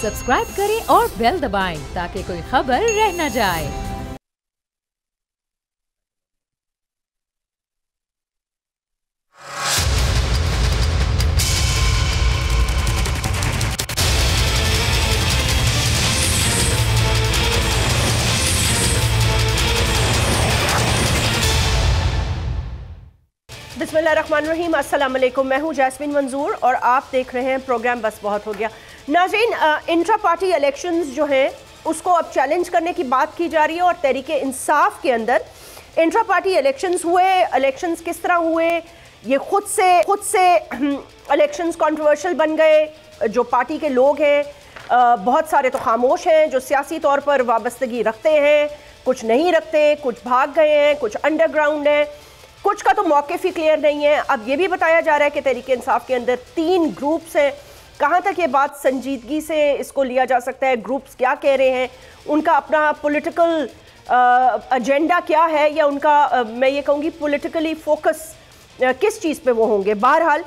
Subscribe करें और bell दबाएं ताकि कोई खबर रह न जाए। बिस्मिल्लाहिर्रहमानिर्रहीम, अस्सलाम वालेकुम। मैं हूँ जैस्मीन मंजूर और आप देख रहे हैं प्रोग्राम बस बहुत हो गया। नाज़रीन, इंट्रा पार्टी इलेक्शंस जो हैं उसको अब चैलेंज करने की बात की जा रही है और तहरीके इंसाफ के अंदर इंट्रा पार्टी इलेक्शंस हुए। इलेक्शंस किस तरह हुए, ये खुद से इलेक्शंस कंट्रोवर्शियल बन गए। जो पार्टी के लोग हैं बहुत सारे तो खामोश हैं, जो सियासी तौर पर वाबस्तगी रखते हैं, कुछ नहीं रखते, कुछ भाग गए हैं, कुछ अंडरग्राउंड हैं, कुछ का तो मौक़िफ़ ही क्लियर नहीं है। अब ये भी बताया जा रहा है कि तहरीके इंसाफ के अंदर 3 ग्रुप्स हैं। कहाँ तक ये बात संजीदगी से इसको लिया जा सकता है, ग्रुप्स क्या कह रहे हैं, उनका अपना पॉलिटिकल एजेंडा क्या है, या उनका मैं ये कहूँगी पॉलिटिकली फोकस किस चीज़ पे वो होंगे। बहरहाल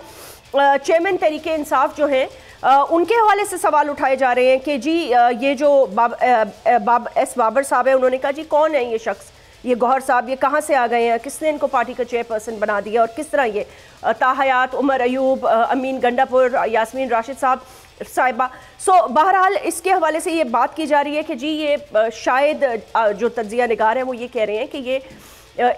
चेयरमैन तहरीके इंसाफ जो हैं उनके हवाले से सवाल उठाए जा रहे हैं कि जी ये जो बाबर साहब है, उन्होंने कहा जी कौन है ये शख्स, ये गौहर साहब, ये कहाँ से आ गए हैं, किसने इनको पार्टी का चेयरपर्सन बना दिया, और किस तरह ये ताहयात, उमर अयूब, अमीन गंडापुर, यास्मीन राशिद साहिबा। बहरहाल इसके हवाले से ये बात की जा रही है कि जी ये शायद जो तज्जिया निगार हैं वो ये कह रहे हैं कि ये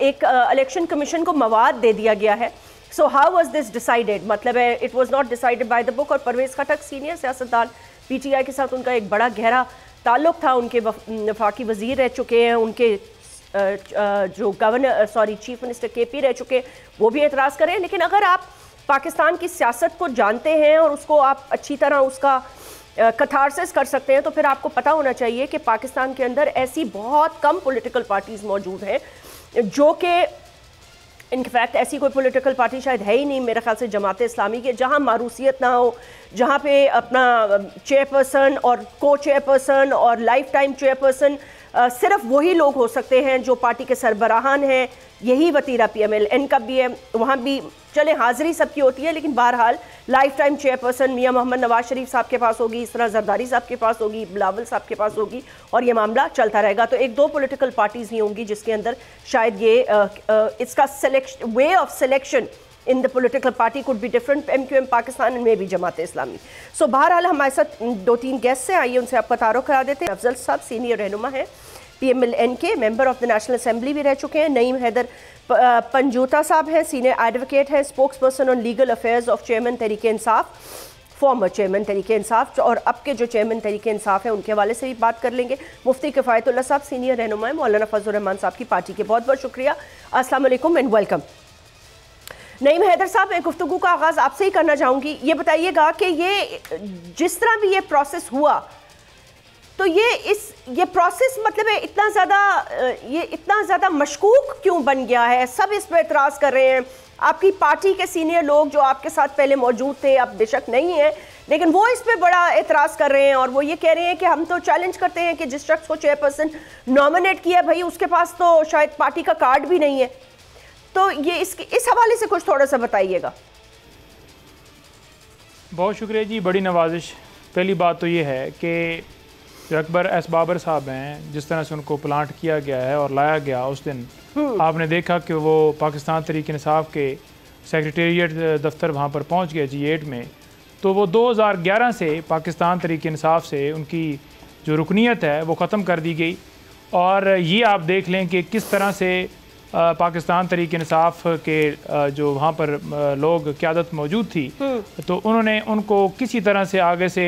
एक इलेक्शन कमीशन को मवाद दे दिया गया है। So how was this decided, मतलब है it was not decided by the book. और परवेज़ खटक सीनियर सियासतदान, PTI के साथ उनका एक बड़ा गहरा ताल्लुक था, उनके वफाकी वज़ीर रह चुके हैं, उनके जो चीफ मिनिस्टर KP रह चुके, वो भी एतराज़ करें। लेकिन अगर आप पाकिस्तान की सियासत को जानते हैं और उसको आप अच्छी तरह उसका कथारसिस कर सकते हैं, तो फिर आपको पता होना चाहिए कि पाकिस्तान के अंदर ऐसी बहुत कम पॉलिटिकल पार्टीज़ मौजूद हैं जो कि इनफैक्ट ऐसी कोई पॉलिटिकल पार्टी शायद है ही नहीं मेरे ख्याल से जमात इस्लामी के, जहां मारूसियत ना हो, जहां पे अपना चेयरपर्सन और को चेयरपर्सन और लाइफ टाइम चेयरपर्सन सिर्फ वही लोग हो सकते हैं जो पार्टी के सरबराहान हैं। यही वतीरा PMLN का भी है, वहाँ भी चले हाज़िरी सबकी होती है, लेकिन बहरहाल लाइफ टाइम चेयरपर्सन मियाँ मोहम्मद नवाज शरीफ साहब के पास होगी, इस तरह जरदारी साहब के पास होगी, बिलावल साहब के पास होगी, और ये मामला चलता रहेगा। तो 1-2 पॉलिटिकल पार्टीज़ ही होंगी जिसके अंदर शायद ये इसका way of selection in the political party could be different, MQM Pakistan में भी जमात इस्लामी। बहरहाल हमारे साथ 2-3 गेस्ट हैं, आइए उनसे आपका तारुफ करा देते हैं। अफजल साहब सीनियर रहनुमा हैं PMLN के, member of the national assembly भी रह चुके हैं। नईम हैदर पंजूता साहब हैं, सीनियर एडवोकेट हैं, spokesperson on legal affairs of chairman Tehreek e Insaf, former chairman Tehreek e Insaf, और अब के जो चेयरमैन तहरीके इंसाफ हैं उनके हवाले से भी बात कर लेंगे। मुफ्ती किफ़ायतुल्लाह साहब सीनियर रहनुमा हैं, मौलाना फजलुर रहमान साहब की पार्टी के। बहुत बहुत शुक्रिया, अस्सलाम वालेकुम एंड वेलकम। नईम हैदर साहब, मैं गुफ्तगू का आगाज़ आपसे ही करना चाहूँगी। ये बताइएगा कि ये जिस तरह भी ये प्रोसेस हुआ, तो ये प्रोसेस मतलब है इतना ज़्यादा मशकूक क्यों बन गया है? सब इस पर एतराज़ कर रहे हैं। आपकी पार्टी के सीनियर लोग जो आपके साथ पहले मौजूद थे, अब बेशक नहीं है, लेकिन वो इस पर बड़ा एतराज़ कर रहे हैं और वो ये कह रहे हैं कि हम तो चैलेंज करते हैं कि जिस शख्स को चेयरपर्सन नॉमिनेट किया, भाई उसके पास तो शायद पार्टी का कार्ड भी नहीं है। तो ये इस हवाले से कुछ थोड़ा सा बताइएगा। बहुत शुक्रिया जी, बड़ी नवाजिश। पहली बात तो ये है कि जो अकबर एस बाबर साहब हैं, जिस तरह से उनको प्लांट किया गया है और लाया गया, उस दिन आपने देखा कि वो पाकिस्तान तहरीक इंसाफ के सेक्रेटेरिएट दफ्तर वहाँ पर पहुँच गए G8 में। तो वो 2011 से पाकिस्तान तहरीक इंसाफ से उनकी जो रुकनीत है वो ख़त्म कर दी गई। और ये आप देख लें कि किस तरह से पाकिस्तान तहरीक इंसाफ के जो वहाँ पर लोग क़यादत मौजूद थी, तो उन्होंने उनको किसी तरह से आगे से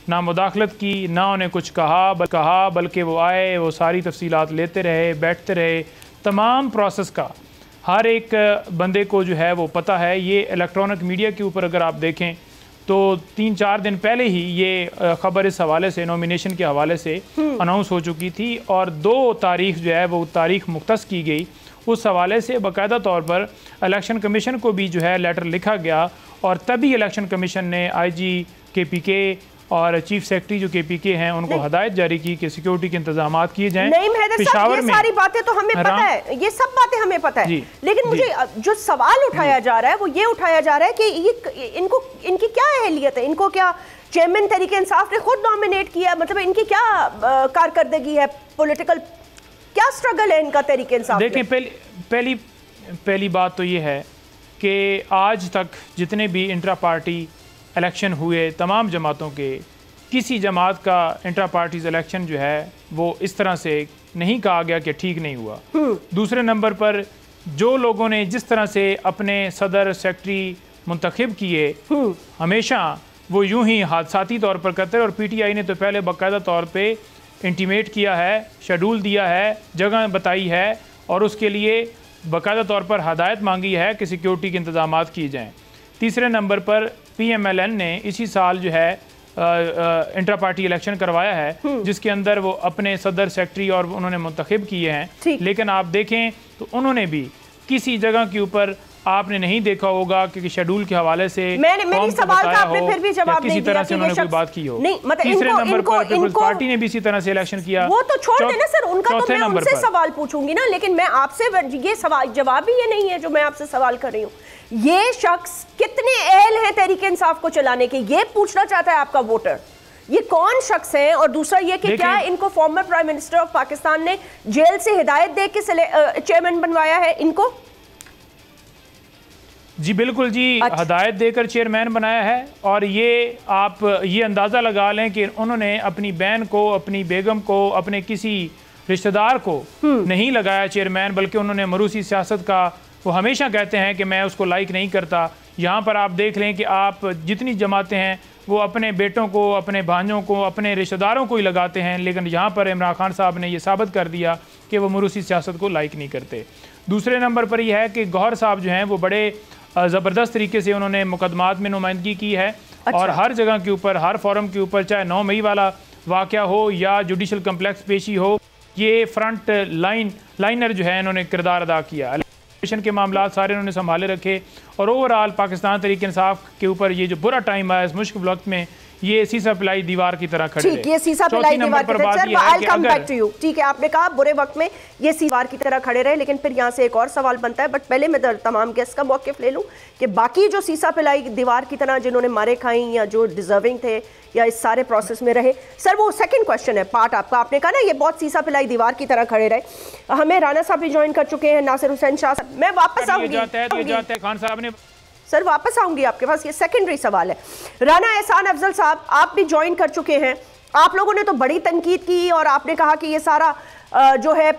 ना मुदाखलत की, ना उन्हें कुछ कहा, बल्कि वो आए, वो सारी तफसीलात लेते रहे, बैठते रहे। तमाम प्रोसेस का हर एक बंदे को जो है वो पता है। ये इलेक्ट्रॉनिक मीडिया के ऊपर अगर आप देखें तो 3-4 दिन पहले ही ये ख़बर इस हवाले से, नॉमिनेशन के हवाले से अनाउंस हो चुकी थी, और 2 तारीख जो है वो तारीख मुख्तस की गई। उस हवाले से बाकायदा तौर पर इलेक्शन कमीशन को भी जो है लेटर लिखा गया, और तभी इलेक्शन कमीशन ने IG KPK और चीफ सेक्रेटरी जो KPK हैं उनको हदायत जारी की कि सिक्योरिटी के इंतजाम किए जाएं। पेशावर में सारी बातें तो हमें पता है, ये सब बातें हमें पता है, लेकिन मुझे जो सवाल उठाया जा रहा है वो ये उठाया जा रहा है कि इनकी क्या अहलियत है, इनको क्या चेयरमैन तहरीक इंसाफ ने खुद नॉमिनेट किया, मतलब इनकी क्या कारकर्दगी है, पॉलिटिकल क्या स्ट्रगल है इनका तहरीक इंसाफ? देखें, पहली बात तो ये है कि आज तक जितने भी इंट्रा पार्टी इलेक्शन हुए तमाम जमातों के, किसी जमात का इंट्रा पार्टीज इलेक्शन जो है वो इस तरह से नहीं कहा गया कि ठीक नहीं हुआ। दूसरे नंबर पर जो लोगों ने जिस तरह से अपने सदर सेक्रेटरी मुंतखब किए, हमेशा वो यूं ही हादसाती तौर पर करते हैं। और पीटीआई ने तो पहले बाकायदा तौर पे इंटीमेट किया है, शेड्यूल दिया है, जगह बताई है और उसके लिए बाकायदा तौर पर हदायत मांगी है कि सिक्योरिटी के इंतजाम किए जाएँ। तीसरे नंबर पर PMLN ने इसी साल जो है इंट्रा पार्टी इलेक्शन करवाया है, जिसके अंदर वो अपने सदर सेक्रेटरी और उन्होंने मुंतखब किए हैं। लेकिन आप देखें तो उन्होंने भी किसी जगह के ऊपर आपने नहीं देखा होगा कि शेड्यूल के हवाले से मेरी सवाल का आपने फिर भी जवाब किसी तरह से उन्होंने कोई बात की हो। तीसरे नंबर पर पीपल्स पार्टी ने भी इसी तरह से इलेक्शन किया। वो तो छोड़ देना सर, उनका तो मैं उनसे सवाल पूछूंगी ना, लेकिन मैं आपसे ये सवाल जवाब ही ये नहीं है जो मैं आपसे सवाल कर रही हूँ। ये शख्स कितने अहल हैं तहरीक इंसाफ को चलाने के, ये पूछना चाहता है आपका वोटर। ये कौन शख्स हैं? और दूसरा ये कि क्या इनको former prime minister of Pakistan ने जेल से हिदायत दे के चेयरमैन बनवाया है इनको? जी बिल्कुल जी, हदायत देकर चेयरमैन बनाया है। और ये आप ये अंदाज़ा लगा लें कि उन्होंने अपनी बहन को, अपनी बेगम को, अपने किसी रिश्तेदार को नहीं लगाया चेयरमैन, बल्कि उन्होंने मरूसी सियासत का, वो हमेशा कहते हैं कि मैं उसको लाइक नहीं करता। यहाँ पर आप देख लें कि आप जितनी जमातें हैं वो अपने बेटों को, अपने भांजों को, अपने रिश्तेदारों को ही लगाते हैं, लेकिन यहाँ पर इमरान खान साहब ने ये साबित कर दिया कि वो मरूसी सियासत को लाइक नहीं करते। दूसरे नंबर पर यह है कि गौहर साहब जो हैं वो बड़े ज़बरदस्त तरीके से उन्होंने मुकदमात में नुमाइंदगी की है। और हर जगह के ऊपर, हर फोरम के ऊपर, चाहे 9 मई वाला वाक़या हो या जुडिशल कम्प्लेक्स पेशी हो, ये फ्रंट लाइनर जो है इन्होंने किरदार अदा किया। के मामला सारे उन्होंने संभाले रखे और ओवरऑल पाकिस्तान तहरीक इंसाफ के ऊपर ये जो बुरा टाइम आया इस मुश्किल वक्त में, ये सीसा पिलाई दीवार की तरह खड़े रहे। ये सीसा पिलाई दीवार की तरह, sir I come back to you. ठीक है, आपने कहा बुरे वक्त में ये दीवार की तरह खड़े रहे, लेकिन फिर यहाँ से एक और सवाल बनता है। बट पहले मैं तमाम गेस्ट का मौक़िफ़ ले लूँ कि बाकी जो सीसा पिलाई दीवार की तरह जिन्होंने मारे खाई या जो डिजर्विंग थे या इस सारे प्रोसेस में रहे, सर वो सेकंड क्वेश्चन है पार्ट आपका। आपने कहा ना ये बहुत सीसा पिलाई दीवार की तरह खड़े रहे। हमें राना साहब भी ज्वाइन कर चुके हैं, नासिर हुसैन शाह साहब। मैं वापस आऊँगी, खान साहब ने सर वापस आऊंगी आपके पास, ये सेकेंडरी सवाल है। राना एहसान अफजल साहब आप भी ज्वाइन कर चुके हैं। आप लोगों ने तो बड़ी तनकीद की और आपने कहा कि ये सारा जो है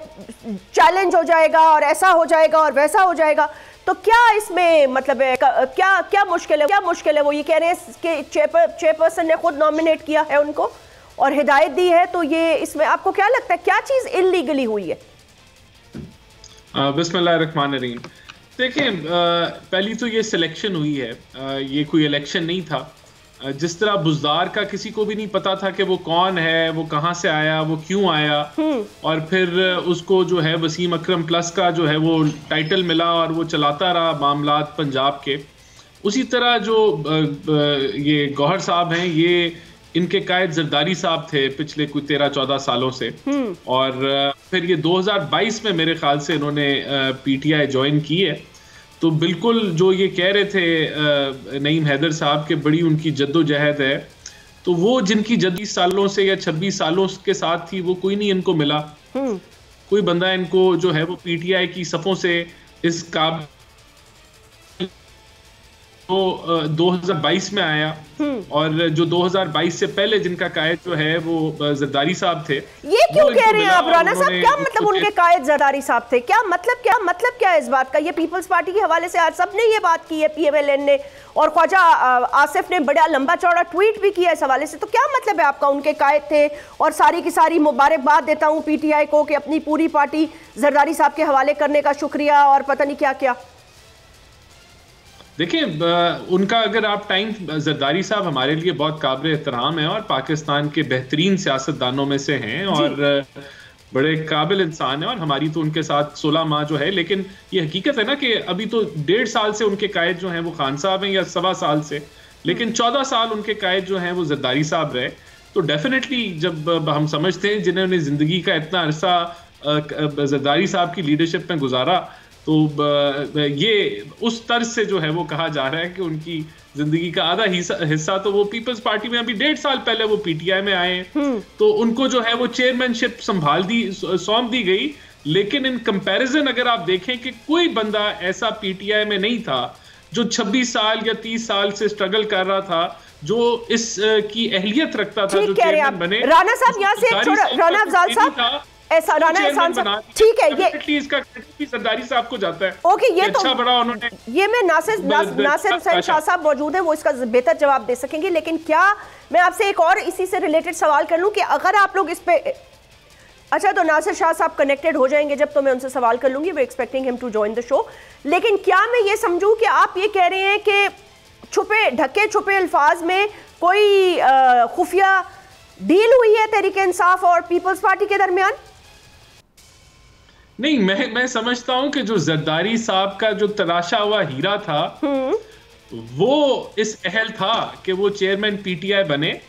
चैलेंज हो जाएगा और ऐसा हो जाएगा और वैसा हो जाएगा। तो क्या इसमें मतलब है, क्या मुश्किल है? क्या मुश्किल है? वो ये कह रहे हैं कि चेयरपर्सन ने खुद नॉमिनेट किया है उनको और हिदायत दी है, तो ये इसमें आपको क्या लगता है क्या चीज़ इल्लीगली हुई है? बिस्मिल्लाहिर्रहमानिर्रहीम। देखें, पहली तो ये सिलेक्शन हुई है, ये कोई इलेक्शन नहीं था। जिस तरह बुज़दार का किसी को भी नहीं पता था कि वो कौन है, वो कहाँ से आया, वो क्यों आया, और फिर उसको जो है वसीम अकरम प्लस का जो है वो टाइटल मिला और वो चलाता रहा मामलात पंजाब के। उसी तरह जो ये गौहर साहब हैं, ये इनके कायद जरदारी साहब थे पिछले कुछ 13-14 सालों से, और फिर ये 2022 में मेरे ख्याल से इन्होंने PTI ज्वाइन की है। तो बिल्कुल जो ये कह रहे थे नईम हैदर साहब के बड़ी उनकी जद्दोजहद है, तो वो जिनकी 20 सालों से या 26 सालों के साथ थी वो कोई नहीं इनको मिला। कोई बंदा इनको जो है वो PTI की सफ़ों से इस काबिल 2022 में आया, और जो 2022 से पहले जिनका कायद जो है वो जरदारी साहब थे। ये क्यों कह रहे हैं आप राना साहब? क्या मतलब उनके कायद जरदारी साहब थे? क्या मतलब क्या है इस बात का? ये पीपल्स पार्टी के हवाले से आज सबने ये बात की है, PMLN ने, और ख्वाजा आसिफ ने बड़ा लंबा चौड़ा ट्वीट भी किया इस हवाले से। तो क्या मतलब है आपका उनके कायद थे? और सारी की सारी मुबारकबाद देता हूँ PTI को कि अपनी पूरी पार्टी जरदारी साहब के हवाले करने का शुक्रिया और पता नहीं क्या क्या। देखिए, उनका अगर आप टाइम, जरदारी साहब हमारे लिए बहुत काबिल एहतराम है और पाकिस्तान के बेहतरीन सियासतदानों में से हैं और बड़े काबिल इंसान हैं, और हमारी तो उनके साथ 16 माह जो है। लेकिन ये हकीकत है ना कि अभी तो 1.5 साल से उनके कायद जो हैं वो खान साहब हैं, या 1.25 साल से, लेकिन 14 साल उनके कायद जो हैं वो जरदारी साहब रहे। तो डेफिनेटली जब हम समझते हैं जिन्होंने ज़िंदगी का इतना अरसा जरदारी साहब की लीडरशिप में गुजारा, तो ये उस तर्ज से जो है वो कहा जा रहा है कि उनकी जिंदगी का आधा हिस्सा तो वो पीपल्स पार्टी में, अभी 1.5 साल पहले वो पीटीआई में आए, तो उनको जो है वो चेयरमैनशिप सौंप दी गई। लेकिन इन कंपैरिजन अगर आप देखें कि कोई बंदा ऐसा पीटीआई में नहीं था जो 26 साल या 30 साल से स्ट्रगल कर रहा था, जो इस की अहलियत रखता था, जो चेयरमैन बने। राना साहब यहाँ से राना अफजाल साहब ऐसा राना एहसान साहब, ठीक है, ये इसका क्रेडिट सरदारी साहब को जाता है। ओके, ये अच्छा तो बड़ा उन्होंने, ये मैं नासिर हुसैन शाह साहब मौजूद हैं, वो इसका बेहतर जवाब दे सकेंगे। लेकिन क्या मैं आपसे एक और इसी से रिलेटेड सवाल कर लूं कि अगर आप लोग इस पे, अच्छा तो नासिर शाह साहब कनेक्टेड हो जाएंगे जब, तो मैं उनसे सवाल कर लूंगी, we expecting him to join the show. लेकिन क्या मैं ये समझूं कि आप ये कह रहे हैं कि ढके छुपे अल्फाज में कोई खुफिया डील हुई है तहरीक इंसाफ और पीपल्स पार्टी के दरमियान? नहीं, मैं समझता हूं कि जो जरदारी साहब का जो तराशा हुआ हीरा था, वो इस अहल था कि वो चेयरमैन पीटीआई बने।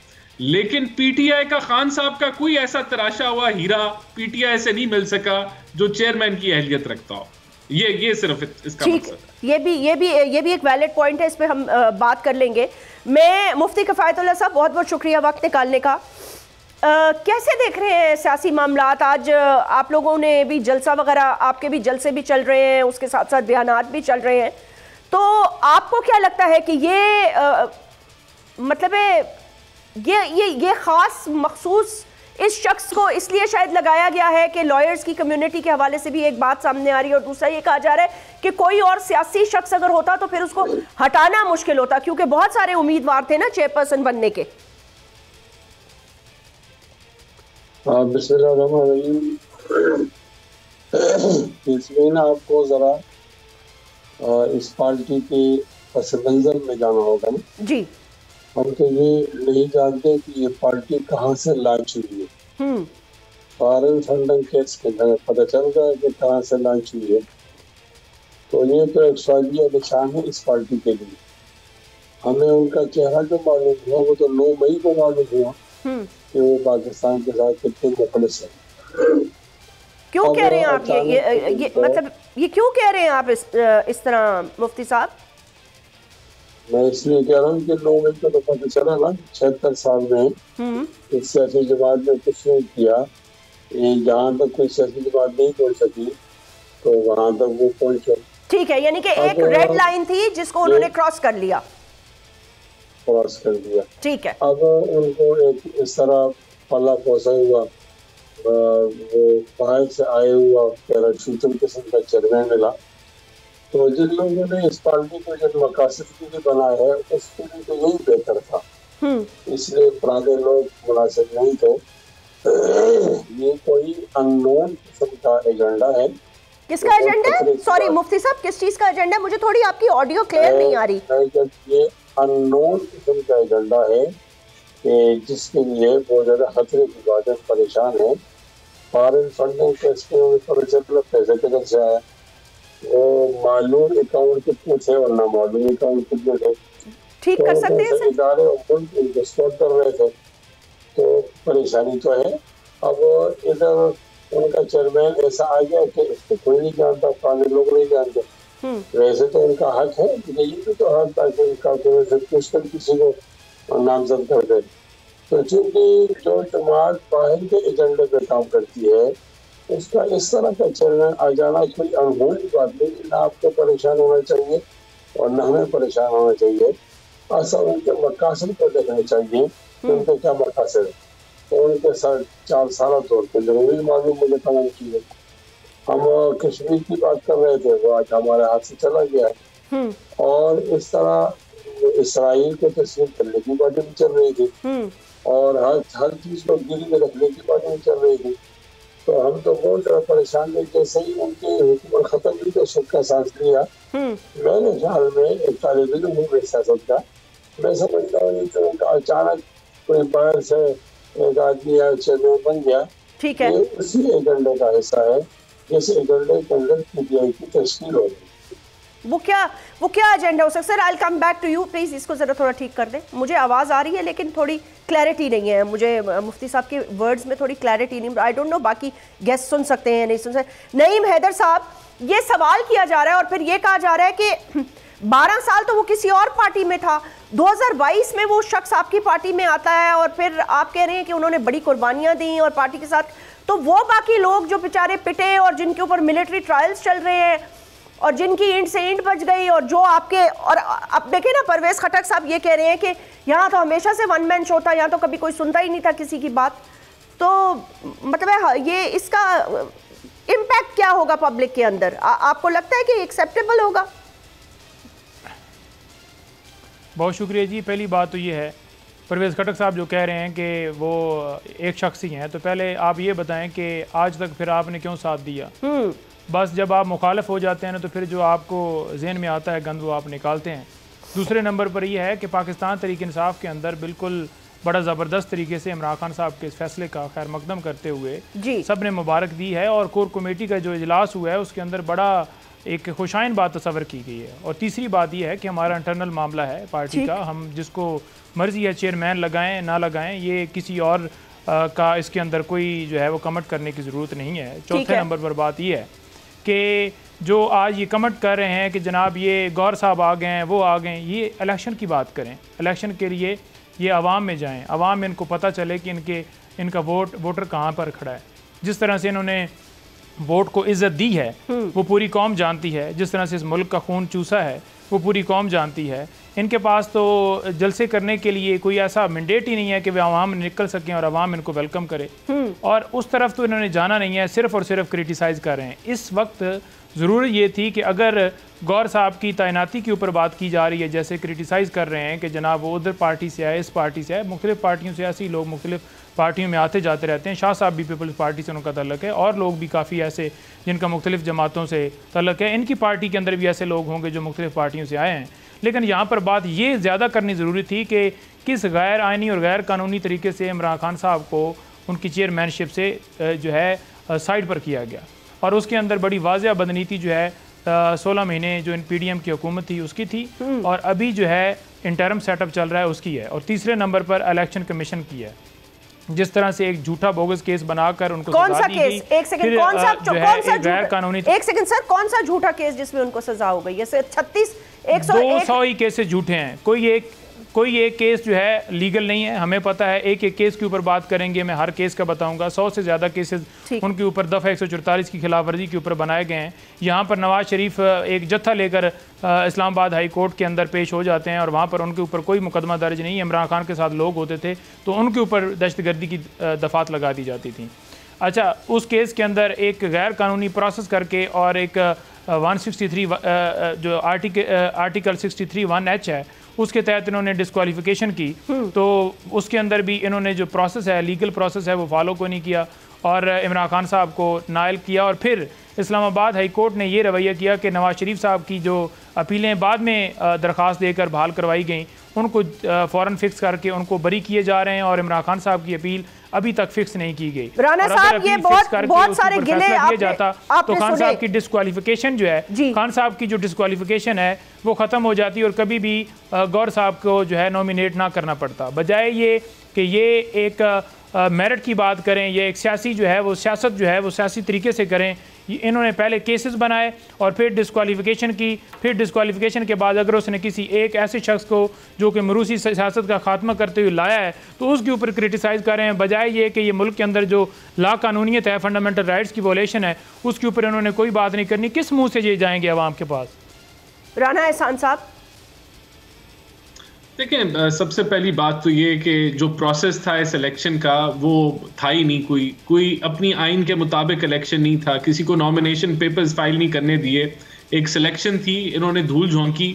लेकिन पीटीआई का खान साहब का कोई ऐसा तराशा हुआ हीरा पीटीआई से नहीं मिल सका जो चेयरमैन की अहलियत रखता हो। ये सिर्फ इसका मकसद है। ये भी एक वैलिड पॉइंट है, इस पे हम बात कर लेंगे। मैं मुफ्ती किफायतुल्लाह साहब, बहुत बहुत शुक्रिया वक्त निकालने का। कैसे देख रहे हैं सियासी मामलात? आज आप लोगों ने भी जलसा वगैरह, आपके भी जलसे भी चल रहे हैं, उसके साथ साथ बयानात भी चल रहे हैं, तो आपको क्या लगता है कि ये मतलब ये खास मखसूस इस शख्स को इसलिए शायद लगाया गया है कि लॉयर्स की कम्युनिटी के हवाले से भी एक बात सामने आ रही है, और दूसरा ये कहा जा रहा है कि कोई और सियासी शख्स अगर होता तो फिर उसको हटाना मुश्किल होता, क्योंकि बहुत सारे उम्मीदवार थे ना चेयरपर्सन बनने के। इसमें आपको जरा इस पार्टी के पस मंजर में जाना होगा ना जी। हम तो ये नहीं जानते कि ये पार्टी कहाँ से लॉन्च हुई है। फॉरेन फंडिंग केस के पता चल रहा है कि कहाँ से लॉन्च हुई है, तो ये तो एक सवालिया निशान है इस पार्टी के लिए। हमें उनका चेहरा जो मालूम हुआ वो तो 9 मई को मालूम हुआ कि वो पाकिस्तान के साथ कितने मुखलिस है। क्यों कह रहे हैं आप ये मतलब ये क्यों कह रहे हैं आप इस तरह मुफ्ती साहब? मैं इसलिए कह रहा हूँ कि 9 मई को तो पता चला ना 76 साल में इस सियासी जमात ने कुछ नहीं किया। जहाँ तक कोई सियासी जमात नहीं पहुँच सकी तो वहाँ तक वो पहुँचे। ठीक है, यानी कि एक रेड लाइन थी जिसको उन्होंने क्रॉस कर दिया। ठीक है, अब उनको एक इस तरह पल्ला पोसा हुआ, वो बाहर से आए हुआ पैराशूटर किस्म का चेयरमैन मिला। तो जिन लोगों ने इस पार्टी को जिन मकासद के लिए बनाया है उसके लिए तो यही बेहतर था, इसलिए पुराने लोग मुनासिब नहीं थे। ये कोई अननोन किस्म का एजेंडा है। किसका एजेंडा है? सॉरी मुफ्ती साहब, किस चीज का एजेंडा है? मुझे थोड़ी आपकी ऑडियो क्लियर नहीं आ रही। ये अननोन किस्म का एजेंडा है कि जिसके लिए बहुत ज्यादा खतरे की बात है, परेशान है। फॉरेन फंडिंग के पैसे किधर से आया, वो मालूम अकाउंट कितने थे और ना मालूम अकाउंट कितने थे, ठीक कर सकते हैं इदारे इन्वेस्टमेंट कर रहे थे, तो परेशानी तो है। अब इधर उनका चेयरमैन ऐसा आ गया कि इसको कोई नहीं जानता, पुराने लोग नहीं जानते। वैसे तो उनका हक है, ये भी तो हक था कि उनका पूछकर किसी को नामजद कर दे। तो चूंकि जो जमात बाहर के एजेंडे पे काम करती है उसका इस तरह का चेयरमैन आ जाना कोई अनहोनी बात नहीं। ना आपको परेशान होना चाहिए और न हमें परेशान होना चाहिए। असल उनके मकासद को देखना चाहिए कि उनके क्या मकासद है, तो उनके साथ 4 साल तौर पर जरूरी मालूम मुझे तमाम चीजें। हम कश्मीर की बात कर रहे थे, वो आज हमारे हाथ से चला गया है। और इस तरह इसराइल को तस्लीम करने की बातें भी चल रही थी और हर चीज को गिरी में रखने की बातें भी चल रही थी। तो हम तो बहुत ज्यादा परेशान थे। जैसे ही उनकी हुकूमत खत्म हुई तो सबका सांस लिया। मैंने ख्याल में एक तालिब इल्म हूँ सियासत का, मैं समझता हूँ कि उनका अचानक कोई बाहर से एक आदमी या चेयरमैन बन गया, ठीक है, ये उसी एजेंडे का हिस्सा है जैसे एजेंडे के अंदर पीटीआई की तश्कील हो गई। वो क्या एजेंडा हो सकता है? Sir I will come back to you, please इसको जरा थोड़ा ठीक कर दें। मुझे आवाज़ आ रही है लेकिन थोड़ी क्लैरिटी नहीं है, मुझे मुफ्ती साहब के वर्ड्स में थोड़ी क्लैरिटी नहीं। आई डोंट नो बाकी गेस्ट सुन सकते हैं नहीं सुन सकते। नईम हैदर साहब, ये सवाल किया जा रहा है और फिर ये कहा जा रहा है कि 12 साल तो वो किसी और पार्टी में था, 2022 में वो शख्स आपकी पार्टी में आता है और फिर आप कह रहे हैं कि उन्होंने बड़ी कुर्बानियां दी और पार्टी के साथ, तो वो बाकी लोग जो बेचारे पिटे और जिनके ऊपर मिलिट्री ट्रायल्स चल रहे हैं और जिनकी ईंट से ईंट बच गई, और जो आपके, और अब देखें ना, परवेज खटक साहब ये कह रहे हैं कि यहाँ तो हमेशा से वन मैन शो था, यहाँ तो कभी कोई सुनता ही नहीं था किसी की बात, तो मतलब है ये इसका इम्पैक्ट क्या होगा पब्लिक के अंदर? आपको लगता है कि एक्सेप्टेबल होगा? बहुत शुक्रिया जी। पहली बात तो ये है, परवेज़ खटक साहब जो कह रहे हैं कि वो एक शख्स ही हैं, तो पहले आप ये बताएं कि आज तक फिर आपने क्यों साथ दिया? बस जब आप मुखालिफ हो जाते हैं ना, तो फिर जो आपको जहन में आता है गंद वो आप निकालते हैं। दूसरे नंबर पर यह है कि पाकिस्तान तहरीक इंसाफ के अंदर बिल्कुल बड़ा ज़बरदस्त तरीके से इमरान खान साहब के इस फैसले का खैर मकदम करते हुए सब ने मुबारक दी है, और कोर कमेटी का जो इजलास हुआ है उसके अंदर बड़ा एक खुशाइन बात तस्वर की गई है। और तीसरी बात यह है कि हमारा इंटरनल मामला है पार्टी का, हम जिसको मर्जी है चेयरमैन लगाएं ना लगाएं, ये किसी और का इसके अंदर कोई जो है वो कमेंट करने की ज़रूरत नहीं है। चौथे नंबर पर बात यह है कि जो आज ये कमेंट कर रहे हैं कि जनाब ये गौर साहब आ गए हैं, वो आ गए, ये इलेक्शन की बात करें। इलेक्शन के लिए ये आवाम में जाएं, आवाम में इनको पता चले कि इनका वोटर कहाँ पर खड़ा है। जिस तरह से इन्होंने वोट को इज्जत दी है वो पूरी कौम जानती है, जिस तरह से इस मुल्क का खून चूसा है वो पूरी कौम जानती है। इनके पास तो जलसे करने के लिए कोई ऐसा मैंडेट ही नहीं है कि वे आवाम में निकल सकें और आवाम इनको वेलकम करे, और उस तरफ तो इन्होंने जाना नहीं है, सिर्फ और सिर्फ क्रिटिसाइज़ कर रहे हैं। इस वक्त ज़रूरी ये थी कि अगर गौर साहब की तैनाती के ऊपर बात की जा रही है, जैसे क्रिटिसाइज़ कर रहे हैं कि जनाब वो उधर पार्टी से आए, इस पार्टी से आए, मुख्तलिफ़ पार्टियों से ऐसे ही लोग मुख्तलिफ़ पार्टियों में आते जाते रहते हैं। शाह साहब भी पीपल्स पार्टी से उनका तल्लक है, और लोग भी काफ़ी ऐसे जिनका मुख्तलिफ़ जमातों से तल्लक है। इनकी पार्टी के अंदर भी ऐसे लोग होंगे जो मुख्तलिफ़ पार्टियों से आए हैं। लेकिन यहाँ पर बात ये ज़्यादा करनी ज़रूरी थी कि किस गैर आइनी और गैर कानूनी तरीके से इमरान खान साहब को उनकी चेयरमैनशिप से जो है साइड पर किया गया, और उसके अंदर बड़ी वाज़ेह बदनीति जो है 16 महीने जो इन PDM की हुकूमत थी उसकी थी, और अभी जो है इंटरम सेटअप चल रहा है उसकी है। और तीसरे नंबर पर इलेक्शन कमीशन की है, जिस तरह से एक झूठा बोगस केस बनाकर उनको कौन सा केस? एक सेकंड, कौन सा गैर कानूनी, एक सेकंड सर, कौन सा झूठा केस जिसमें उनको सजा हो गई? जैसे 36 200 ही केसेस झूठे हैं, कोई एक केस जो है लीगल नहीं है। हमें पता है एक एक केस के ऊपर बात करेंगे, मैं हर केस का बताऊंगा। 100 से ज़्यादा केसेस उनके ऊपर दफ़ा 144 की खिलाफ वर्जी के ऊपर बनाए गए हैं। यहाँ पर नवाज शरीफ एक जत्था लेकर इस्लामाबाद हाई कोर्ट के अंदर पेश हो जाते हैं, और वहाँ पर उनके ऊपर कोई मुकदमा दर्ज नहीं है। इमरान खान के साथ लोग होते थे तो उनके ऊपर दहशतगर्दी की दफ़ात लगा दी जाती थी। अच्छा, उस केस के अंदर एक गैर कानूनी प्रोसेस करके और एक 163 जो आर्टिकल 63(1)(h) है उसके तहत इन्होंने डिस्क्वालिफिकेशन की, तो उसके अंदर भी इन्होंने जो प्रोसेस है, लीगल प्रोसेस है, वो फॉलो को नहीं किया और इमरान खान साहब को नायल किया। और फिर इस्लामाबाद हाई कोर्ट ने ये रवैया किया कि नवाज शरीफ साहब की जो अपीलें बाद में दरख्वास्त देकर बहाल करवाई गई उनको फ़ौरन फिक्स करके उनको बरी किए जा रहे हैं, और इमरान खान साहब की अपील अभी तक फिक्स नहीं की गई। राणा साहब, ये बहुत सारे गिले आपने जाता तो खान साहब की डिस्क्वालिफिकेशन जो है, खान साहब की जो डिस्क्वालिफिकेशन है वो ख़त्म हो जाती और कभी भी गौर साहब को जो है नॉमिनेट ना करना पड़ता, बजाय ये कि ये एक मेरिट की बात करें, ये एक सियासी जो है वो सियासत जो है वो सियासी तरीके से करें। इन्होंने पहले केसेस बनाए और फिर डिस्क्वालिफिकेशन की, फिर डिस्क्वालिफिकेशन के बाद अगर उसने किसी एक ऐसे शख्स को जो कि मरूसी सियासत का खात्मा करते हुए लाया है तो उसके ऊपर क्रिटिसाइज़ कर रहे हैं, बजाय ये कि ये मुल्क के अंदर जो ला कानूनियत है, फंडामेंटल राइट्स की वोलेशन है, उसके ऊपर इन्होंने कोई बात नहीं करनी। किस मुँह से ये जाएंगे अवाम के पास? राणा एहसान साहब, देखिए, सबसे पहली बात तो ये कि जो प्रोसेस था इस इलेक्शन का वो था ही नहीं, कोई अपनी आइन के मुताबिक इलेक्शन नहीं था, किसी को नॉमिनेशन पेपर्स फाइल नहीं करने दिए, एक सिलेक्शन थी, इन्होंने धूल झोंकी।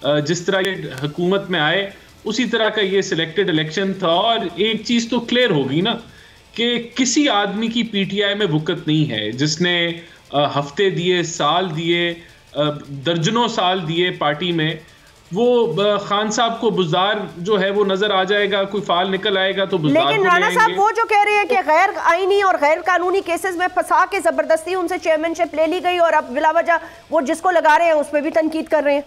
जिस तरह ये हुकूमत में आए उसी तरह का ये सिलेक्टेड इलेक्शन था। और एक चीज़ तो क्लियर होगी ना कि किसी आदमी की PTI में वक़्त नहीं है जिसने हफ्ते दिए, साल दिए, दर्जनों साल दिए पार्टी में। वो खान साहब को बुज़दार जो है वो नजर आ जाएगा, कोई फाल निकल आएगा तो बुज़दार। लेकिन राणा साहब वो जो कह रहे हैं कि गैर आईनी और गैर कानूनी केसेस में फंसा के जबरदस्ती उनसे चेयरमैनशिप ले ली गई और अब बिलावजह वो जिसको लगा रहे हैं उस पर भी तनकीद कर रहे हैं।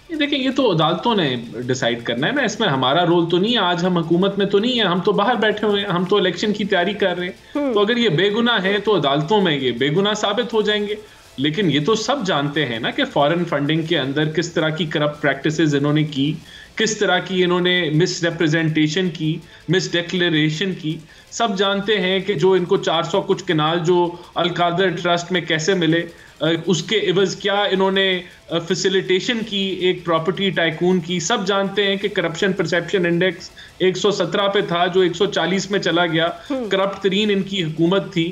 देखिए, ये तो अदालतों ने डिसाइड करना है ना, इसमें हमारा रोल तो नहीं है। आज हम हुकूमत में तो नहीं है, हम तो बाहर बैठे हुए हैं, हम तो इलेक्शन की तैयारी कर रहे हैं। तो अगर ये बेगुनाह है तो अदालतों में ये बेगुनाह साबित हो जाएंगे। लेकिन ये तो सब जानते हैं ना कि फॉरेन फंडिंग के अंदर किस तरह की करप्ट प्रैक्टिसेस इन्होंने की, किस तरह की इन्होंने मिस रिप्रेजेंटेशन की, मिस डिक्लेरेशन की। सब जानते हैं कि जो इनको 400 कुछ कनाल जो अल कादर ट्रस्ट में कैसे मिले, उसके इवज क्या इन्होंने फैसिलिटेशन की एक प्रॉपर्टी टाइकून की। सब जानते हैं कि करप्शन परसेप्शन इंडेक्स 117 पे था जो 140 में चला गया। करप्ट तरीन इनकी हुकूमत थी।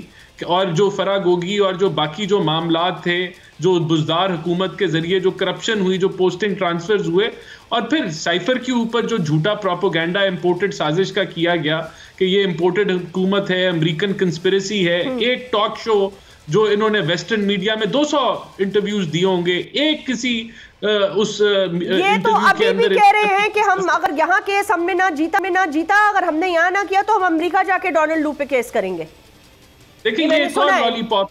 और जो फरागोगी और जो बाकी जो मामलात थे, जो बुजदार हुकूमत के जरिए जो करप्शन हुई, जो पोस्टिंग ट्रांसफर्स हुए, और फिर साइफर के ऊपर जो झूठा प्रोपोगेंडा इंपोर्टेड साजिश का किया गया कि ये इंपोर्टेड हुकूमत है, अमेरिकन कंस्पिरेसी है। एक टॉक शो जो इन्होंने वेस्टर्न मीडिया में 200 इंटरव्यूज दिए होंगे, एक किसी उस ये तो अभी भी कह रहे हैं कि हम अगर यहाँ केस हमने ना जीता, अगर हमने यहाँ ना किया तो हम अमेरिका जाके डोनाल्ड लू पे केस करेंगे। देखिए ये एक और लॉलीपॉप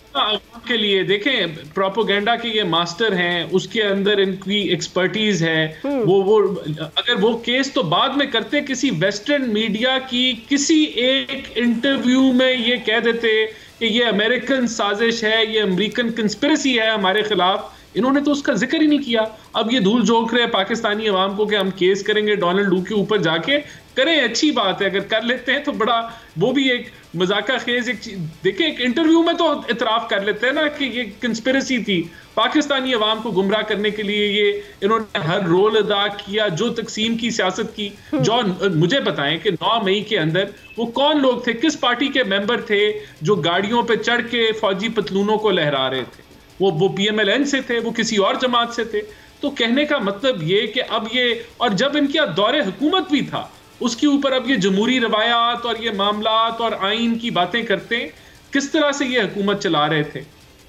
के लिए, देखें प्रोपोगेंडा के ये मास्टर हैं, उसके अंदर इनकी एक्सपर्टीज है। वो अगर वो केस तो बाद में करते, किसी वेस्टर्न मीडिया की किसी एक इंटरव्यू में ये कह देते कि ये अमेरिकन साजिश है, ये अमेरिकन कंस्पिरेसी है हमारे खिलाफ। इन्होंने तो उसका जिक्र ही नहीं किया। अब ये धूल झोंक रहे पाकिस्तानी अवाम को कि हम केस करेंगे डोनाल्ड लू के ऊपर। जाके करें, अच्छी बात है, अगर कर लेते हैं तो बड़ा, वो भी एक मजाका खेज एक चीज। देखिए एक इंटरव्यू में तो इतराफ कर लेते हैं ना कि ये कंस्पिरेसी थी, पाकिस्तानी अवाम को गुमराह करने के लिए ये इन्होंने हर रोल अदा किया, जो तकसीम की सियासत की। जो मुझे बताएं कि 9 मई के अंदर वो कौन लोग थे, किस पार्टी के मेंबर थे जो गाड़ियों पे चढ़ के फौजी पतलूनों को लहरा रहे थे? वो PMLN से थे, वो किसी और जमात से थे? तो कहने का मतलब ये कि अब ये, और जब इनका दौरे हुकूमत भी था उसके ऊपर अब ये जमहूरी रवायात और ये मामलात और आइन की बातें करते हैं। किस तरह से ये हुकूमत चला रहे थे,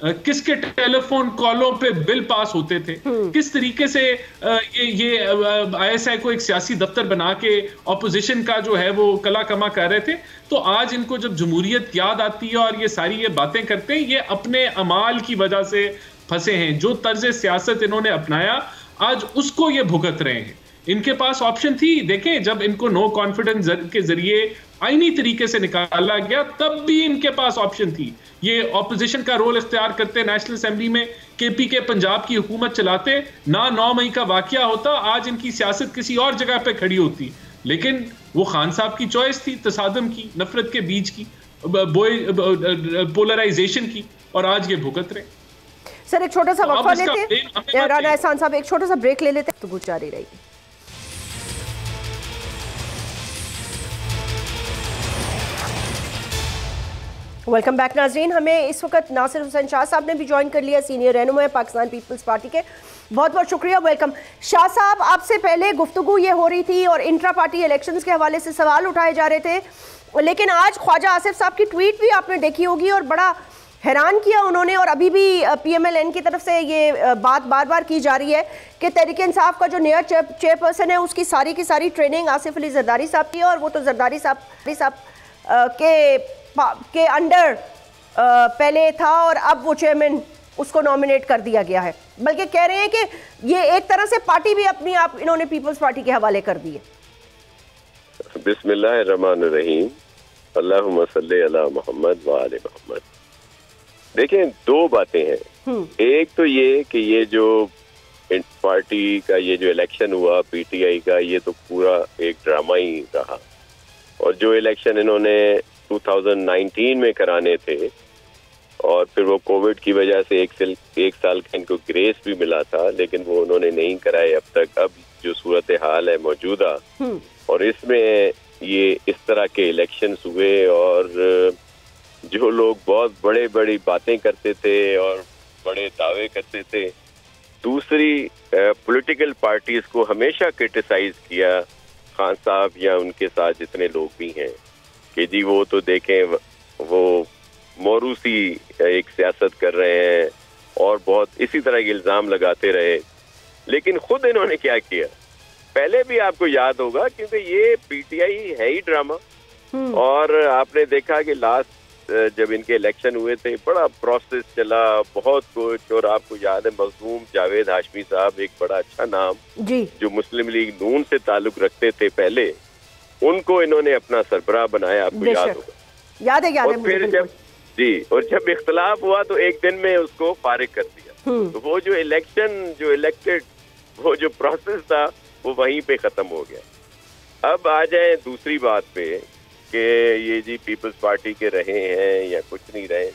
किसके टेलीफोन कॉलों पे बिल पास होते थे, किस तरीके से ये ISI को एक सियासी दफ्तर बना के ऑपोजिशन का जो है वो कला कमा कर रहे थे। तो आज इनको जब जमहूरियत याद आती है और ये सारी ये बातें करते हैं, ये अपने अमाल की वजह से फंसे हैं। जो तर्ज सियासत इन्होंने अपनाया आज उसको ये भुगत रहे हैं। इनके पास ऑप्शन थी, देखें जब इनको नो कॉन्फिडेंस के जरिए आईनी तरीके से निकाला गया तब भी इनके पास ऑप्शन थी। ये ऑपोजिशन का रोल इख्तियार करते, नेशनल असेंबली में KP के पंजाब की हुकूमत चलाते, ना 9 मई का वाकया होता, आज इनकी सियासत किसी और जगह पे खड़ी होती। लेकिन वो खान साहब की चॉइस थी, तसादम की, नफरत के बीच की, पोलराइजेशन की, और आज ये भुगत रहे। सर एक छोटा सा वक्फा लेते हैं, राना एहसान साहब एक छोटा सा ब्रेक ले लेते हैं तो गुल जारी रहेगी। वेलकम बैक नाज़रीन। हमें इस वक्त नासिर हुसैन शाह साहब ने भी ज्वाइन कर लिया, सीनियर रहनुमा है पाकिस्तान पीपल्स पार्टी के। बहुत बहुत शुक्रिया, वेलकम। शाह साहब, आपसे पहले गुफ्तगू ये हो रही थी और इंट्रा पार्टी इलेक्शंस के हवाले से सवाल उठाए जा रहे थे, लेकिन आज ख्वाजा आसिफ साहब की ट्वीट भी आपने देखी होगी और बड़ा हैरान किया उन्होंने। और अभी भी PMLN की तरफ से ये बात बार बार की जा रही है कि तहरीक इंसाफ का जो नया चेयरपर्सन है उसकी सारी की सारी ट्रेनिंग आसिफ अली जरदारी साहब की है, और वो तो जरदारी साहब के अंडर पहले था और अब वो चेयरमैन उसको नॉमिनेट कर दिया गया है। बल्कि कह रहे हैं कि ये एक तरह से पार्टी भी अपनी आप इन्होंने पीपल्स पार्टी के हवाले कर दी है। बिस्मिल्लाहिर्रहमानिर्रहीम, अल्लाहुम्मा सल्ली अला मुहम्मद व आले मुहम्मद। देखें, दो बातें हैं। एक तो ये कि ये जो पार्टी का ये जो इलेक्शन हुआ PTI का, ये तो पूरा एक ड्रामा ही रहा। और जो इलेक्शन इन्होंने 2019 में कराने थे और फिर वो कोविड की वजह से एक साल का इनको ग्रेस भी मिला था, लेकिन वो उन्होंने नहीं कराए अब तक। अब जो सूरत हाल है मौजूदा, और इसमें ये इस तरह के इलेक्शंस हुए और जो लोग बहुत बड़ी बातें करते थे और बड़े दावे करते थे, दूसरी पॉलिटिकल पार्टीज को हमेशा क्रिटिसाइज किया खान साहब या उनके साथ जितने लोग भी हैं कि जी वो तो देखें वो मोरूसी एक सियासत कर रहे हैं, और बहुत इसी तरह के इल्ज़ाम लगाते रहे। लेकिन खुद इन्होंने क्या किया, पहले भी आपको याद होगा, क्योंकि ये PTI है ही ड्रामा। और आपने देखा कि लास्ट जब इनके इलेक्शन हुए थे बड़ा प्रोसेस चला, बहुत कुछ। और आपको याद है मखदूम जावेद हाशमी साहब, एक बड़ा अच्छा नाम जी, जो मुस्लिम लीग नून से ताल्लुक रखते थे पहले, उनको इन्होंने अपना सरबराह बनाया, आपको याद होगा। याद है। और फिर जी, और जब इख्तलाफ हुआ तो एक दिन में उसको फारिग कर दिया। तो वो जो इलेक्टेड वो जो प्रोसेस था वो वहीं पे खत्म हो गया। अब आ जाए दूसरी बात पे कि ये जी पीपल्स पार्टी के रहे हैं या कुछ नहीं रहे।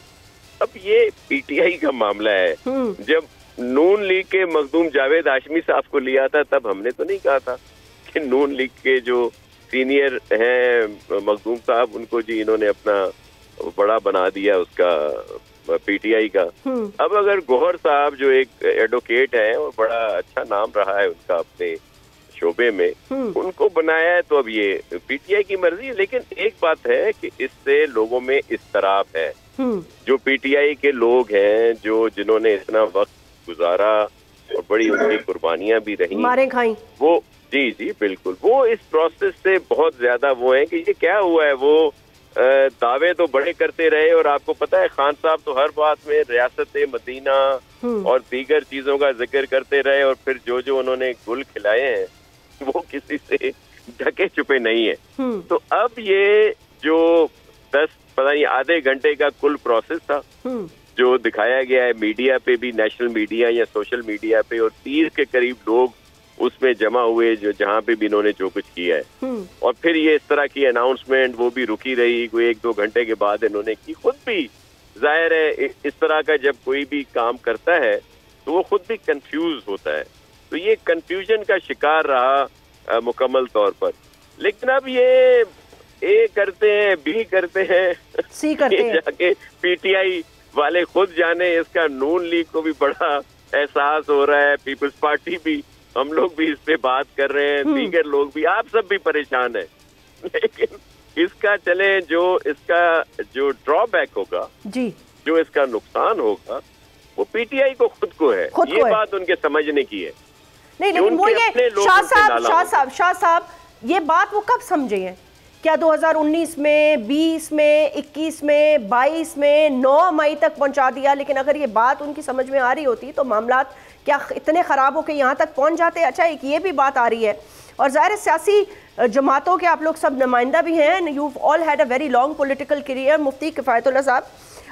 अब ये पीटीआई का मामला है। जब नून लीग के मखदूम जावेद हाशमी साहब को लिया था तब हमने तो नहीं कहा था कि नून लीग के जो सीनियर हैं मखदूम साहब उनको जी इन्होंने अपना बड़ा बना दिया उसका पीटीआई का। अब अगर गौहर साहब जो एक एडवोकेट है और बड़ा अच्छा नाम रहा है उनका अपने शोबे में, उनको बनाया है, तो अब ये पीटीआई की मर्जी है। लेकिन एक बात है कि इससे लोगों में इस्तराब है। जो पीटीआई के लोग हैं जिन्होंने इतना वक्त गुजारा और बड़ी उनकी कुर्बानियां भी रही, मारे खाई, वो जी बिल्कुल, वो इस प्रोसेस से बहुत ज्यादा वो है कि ये क्या हुआ है। वो दावे तो बड़े करते रहे और आपको पता है खान साहब तो हर बात में रियासत मदीना और दीगर चीजों का जिक्र करते रहे और फिर जो उन्होंने गुल खिलाए हैं वो किसी से ढके छुपे नहीं है। तो अब ये जो 10 पता नहीं आधे घंटे का कुल प्रोसेस था जो दिखाया गया है मीडिया पे भी, नेशनल मीडिया या सोशल मीडिया पे, और 30 के करीब लोग उसमें जमा हुए जो जहाँ पे भी इन्होंने जो कुछ किया है, और फिर ये इस तरह की अनाउंसमेंट वो भी रुकी रही, कोई 1-2 घंटे के बाद इन्होंने की। खुद भी जाहिर है इस तरह का जब कोई भी काम करता है तो वो खुद भी कंफ्यूज होता है, तो ये कंफ्यूजन का शिकार रहा मुकम्मल तौर पर। लेकिन अब ये ए करते हैं, बी करते हैं, सी करते हैं, जाके पीटीआई वाले खुद जाने। इसका नून लीग को भी बड़ा एहसास हो रहा है, पीपल्स पार्टी भी, हम लोग भी इस पे बात कर रहे हैं, दीगर लोग भी, आप सब भी परेशान हैं। लेकिन इसका चले इसका जो ड्रॉबैक होगा जी, जो इसका नुकसान होगा वो पीटीआई को खुद को है। ये बात उनके समझने की है। नहीं, लेकिन वो ये शाह साहब ये बात वो कब समझे हैं? क्या 2019 में, 20 में, 21 में, 22 में, 9 मई तक पहुंचा दिया? लेकिन अगर ये बात उनकी समझ में आ रही होती तो मामलात क्या इतने ख़राब होकर यहाँ तक पहुँच जाते? अच्छा, एक ये भी बात आ रही है, और ज़ाहिर सियासी जमातों के आप लोग सब नुमाइंदा भी हैं, you all had a very long political career. Mufti Kifayatullah साहब,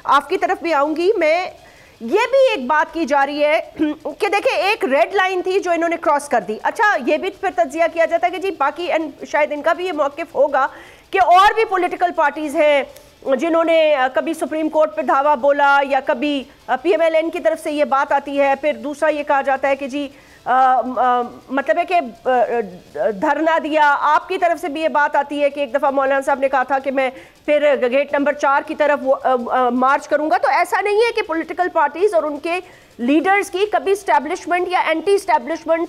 आपकी तरफ भी आऊँगी मैं। ये भी एक बात की जा रही है कि देखिए एक रेड लाइन थी जो इन्होंने क्रॉस कर दी। अच्छा, ये भी फिर तज्जिया किया जाता है कि जी बाकी शायद इनका भी ये मौक़िफ़ होगा कि और भी पॉलिटिकल पार्टीज़ हैं जिन्होंने कभी सुप्रीम कोर्ट पे धावा बोला या कभी PMLN की तरफ से ये बात आती है, फिर दूसरा ये कहा जाता है कि जी मतलब है कि धरना दिया। आपकी तरफ से भी ये बात आती है कि एक दफ़ा मौलाना साहब ने कहा था कि मैं फिर गेट नंबर 4 की तरफ मार्च करूंगा। तो ऐसा नहीं है कि पॉलिटिकल पार्टीज और उनके लीडर्स की कभी स्टैब्लिशमेंट या एंटी स्टैब्लिशमेंट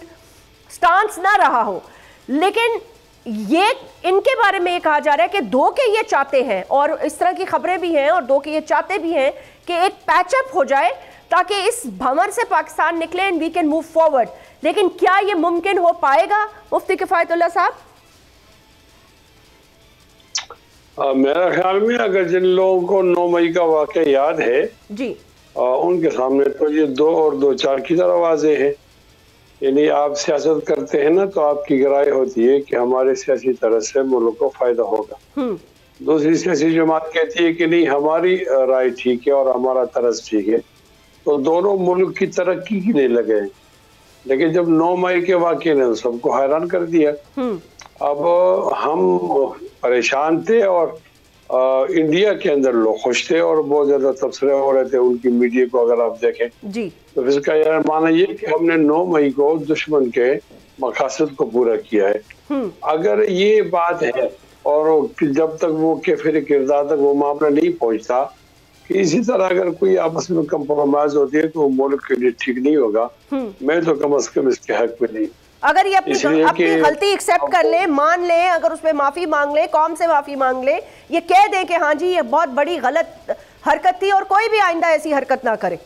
स्टांस ना रहा हो, लेकिन ये इनके बारे में ये कहा जा रहा है कि दो के ये चाहते हैं, और इस तरह की खबरें भी हैं, और दो के ये चाहते भी हैं कि एक पैचअप हो जाए ताकि इस भंवर से पाकिस्तान निकले and we can move forward. लेकिन क्या ये मुमकिन हो पाएगा मुफ्ती किफ़ायतुल्लाह साहब? मेरा ख्याल में अगर जिन लोगों को 9 मई का वाक़या याद है जी, उनके सामने तो ये 2 और 2 4 की तरह वाज़ेह है। यानी आप सियासत करते हैं ना तो आपकी राय होती है कि हमारे सियासी तरह से मुल्क को फायदा होगा। दूसरी सियासी जमात कहती है कि नहीं, हमारी राय ठीक है और हमारा तरस ठीक है, तो दोनों मुल्क की तरक्की के लिए लगे। लेकिन जब 9 मई के वाक़ये ने सबको हैरान कर दिया। अब हम परेशान थे और इंडिया के अंदर लोग खुश थे और बहुत ज्यादा तबसरे हो रहे थे उनकी मीडिया को अगर आप देखें जी, तो इसका यार माना ये कि हमने 9 मई को दुश्मन के मकासद को पूरा किया है। अगर ये बात है और जब तक वो के फिर किरदार तक वो मामला नहीं पहुंचता कि इसी तरह अगर कोई आपस में कंप्रोमाइज होती है तो मुल्क के लिए ठीक नहीं होगा। मैं तो कम से कम इसके हक में नहीं। अगर ये अपनी गलती एक्सेप्ट कर ले, मान ले, अगर उसमें माफी मांग ले, कौम से माफी मांग ले, ये कह दे कि हाँ जी ये बहुत बड़ी गलत हरकत थी और कोई भी आइंदा ऐसी हरकत ना करे,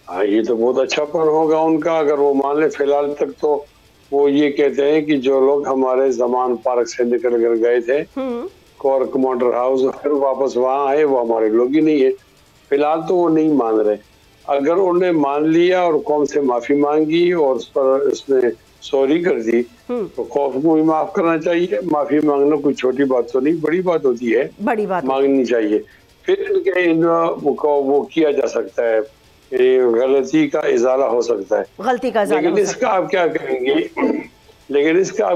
हाँ ये तो बहुत अच्छा पर होगा उनका अगर वो मान ले। फिलहाल तक तो वो ये कहते हैं कि जो लोग हमारे जमान पार्क से निकल कर गए थे कोर कमांडर हाउस फिर वापस वहाँ आए, वो हमारे लोग ही नहीं है। फिलहाल तो वो नहीं मान रहे। अगर उन्हें मान लिया और कौम से माफी मांगी और उस पर उसमें सॉरी कर दी तो खौफ को भी माफ करना चाहिए। माफी मांगना कोई छोटी बात तो नहीं, बड़ी बात होती है, बड़ी बात मांगनी चाहिए। फिर इनके वो किया जा सकता है, गलती का इजाला हो सकता है, गलती का इजाला। लेकिन इसका आप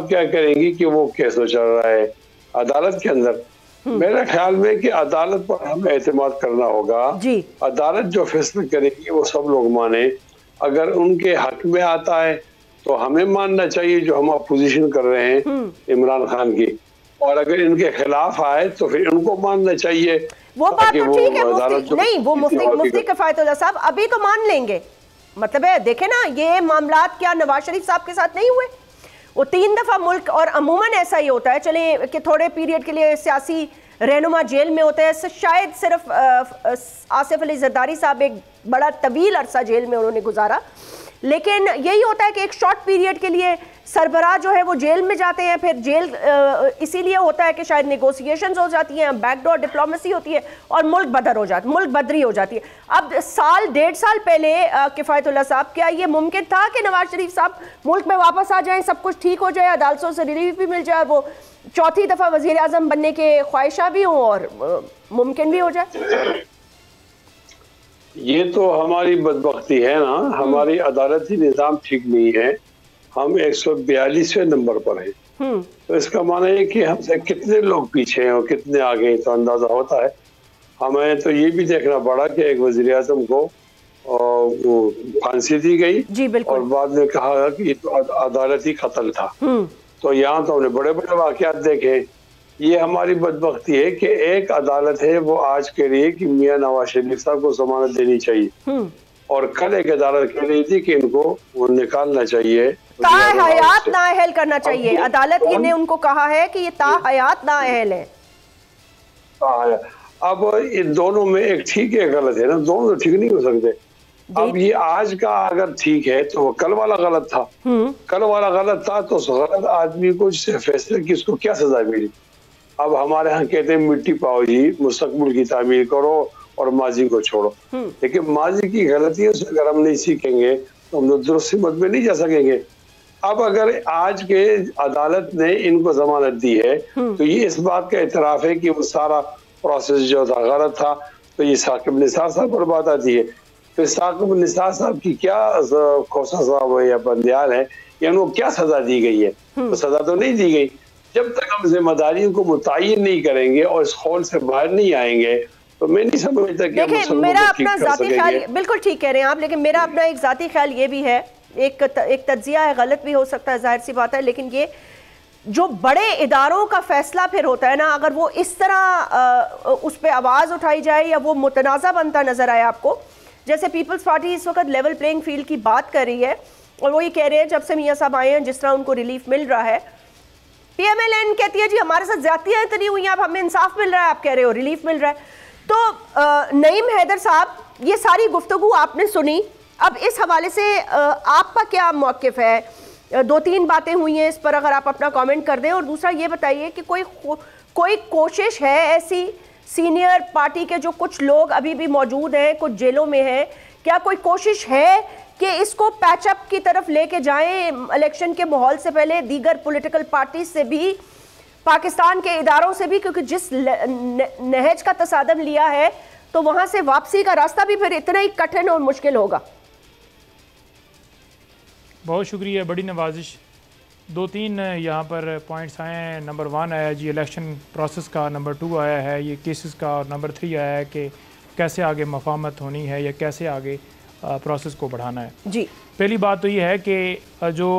क्या करेंगी कि वो केस चल रहा है अदालत के अंदर। मेरे ख्याल में कि अदालत पर हमें एतमाद करना होगा जी। अदालत जो फैसला करेगी वो सब लोग माने। अगर उनके हक में आता है तो हमें मानना चाहिए जो हम अपोजिशन कर रहे हैं इमरान खान की, और अगर इनके खिलाफ आए तो फिर उनको मानना चाहिए। वो बात तो ठीक है, मुफ्ती नहीं, वो मुफ्ती किफायतुल्लाह साहब अभी तो मान लेंगे, मतलब है देखे ना ये मामलात क्या नवाज शरीफ साहब के साथ नहीं हुए, वो 3 दफा मुल्क, और अमूमन ऐसा ही होता है, चले कि थोड़े पीरियड के लिए सियासी रहनुमा जेल में होते हैं, शायद सिर्फ आसिफ अली जरदारी साहब एक बड़ा तवील अरसा जेल में उन्होंने गुजारा, लेकिन यही होता है कि एक शॉर्ट पीरियड के लिए सरबराह जो है वो जेल में जाते हैं, फिर जेल इसीलिए होता है कि शायद नेगोशिएशंस हो जाती हैं, बैकडोर डिप्लोमेसी होती है और मुल्क बदरी हो जाती है। अब साल 1.5 साल पहले किफायतुल्लाह साहब, क्या ये मुमकिन था कि नवाज शरीफ साहब मुल्क में वापस आ जाएं, सब कुछ ठीक हो जाए, अदालतों से रिलीफ भी मिल जाए, वो चौथी दफा वजीर आजम बनने के ख्वाहिशा भी हों और मुमकिन भी हो जाए? ये तो हमारी बदबख्ती है ना, हमारी अदालती निज़ाम ठीक नहीं है, हम 142वें नंबर पर हैं। तो इसका माना है कि हमसे कितने लोग पीछे हैं और कितने आगे हैं, तो अंदाजा होता है। हमें तो ये भी देखना पड़ा कि एक वज़ीर आज़म को फांसी दी गई जी, और बाद में कहा कि ये तो अदालती कत्ल था। तो यहाँ तो हमने बड़े बड़े वाक़यात देखे। ये हमारी बदबख्ती है कि एक अदालत है वो आज कह रही है कि मियां नवाज शरीफ साहब को जमानत देनी चाहिए, और कल एक अदालत कह रही थी कि इनको वो निकालना चाहिए, ताहयात नाअहल करना चाहिए। अदालत ने उनको कहा है कि ये ताहयात नाअहल है। अब इन दोनों में एक ठीक है गलत है ना, दोनों तो ठीक नहीं हो सकते। अब ये आज का अगर ठीक है तो कल वाला गलत था, कल वाला गलत था तो उस गलत आदमी को फैसले की उसको क्या सजा मिली। अब हमारे यहाँ कहते हैं मिट्टी पाओ जी, मुस्तकबिल की तामीर करो और माजी को छोड़ो, लेकिन माजी की गलतियों से अगर हम नहीं सीखेंगे तो हम दुरुस्त मत में नहीं जा सकेंगे। अब अगर आज के अदालत ने इनको जमानत दी है तो ये इस बात का इतराफ है कि वो सारा प्रोसेस जो था गलत था, तो ये साकिब निसार साहब पर बात आती है। फिर साकिब निसार साहब की क्या खोसा साहब है या बंदियाल है या उनको क्या सजा दी गई है? तो सजा तो नहीं दी गई। जब तक हम जिम्मेदारियों को मुतय्यन नहीं करेंगे और इस खौल से बाहर नहीं आएंगे तो मैं नहीं समझता कि देखिए मेरा अपना जाती ख्याल, बिल्कुल ठीक कह रहे हैं आप, लेकिन मेरा अपना एक जाती ख्याल ये भी है, एक तज्जिया है, गलत भी हो सकता है, जाहिर सी बात है, लेकिन ये जो बड़े इदारों का फैसला फिर होता है ना, अगर वो इस तरह उस पर आवाज़ उठाई जाए या वो मुतनाज़ा बनता नजर आए आपको, जैसे पीपल्स पार्टी इस वक्त लेवल प्लेइंग फील्ड की बात कर रही है और वो ये कह रहे हैं जब से मियाँ साहब आए हैं जिस तरह उनको रिलीफ मिल रहा है, PMLN कहती है जी हमारे साथ ज्यादतियां इतनी हुई हैं, अब हमें इंसाफ मिल रहा है, आप कह रहे हो रिलीफ मिल रहा है। तो नईम हैदर साहब, ये सारी गुफ्तगू आपने सुनी, अब इस हवाले से आपका क्या मौक़िफ़ है? 2-3 बातें हुई हैं इस पर, अगर आप अपना कमेंट कर दें, और दूसरा ये बताइए कि कोई कोशिश है ऐसी सीनियर पार्टी के जो कुछ लोग अभी भी मौजूद हैं, कुछ जेलों में हैं, क्या कोई कोशिश है कि इसको पैचअप की तरफ लेके जाएं इलेक्शन के माहौल से पहले, दीगर पॉलिटिकल पार्टी से भी, पाकिस्तान के इदारों से भी, क्योंकि जिस नहज का तसादम लिया है तो वहां से वापसी का रास्ता भी फिर इतना ही कठिन और मुश्किल होगा। बहुत शुक्रिया, बड़ी नवाजिश। 2-3 यहाँ पर पॉइंट्स आए हैं। नंबर 1 आया जी इलेक्शन प्रोसेस का, नंबर 2 आया है ये केसेस का, और नंबर 3 आया है कि कैसे आगे मफाहमत होनी है या कैसे आगे प्रोसेस को बढ़ाना है जी। पहली बात तो ये है कि जो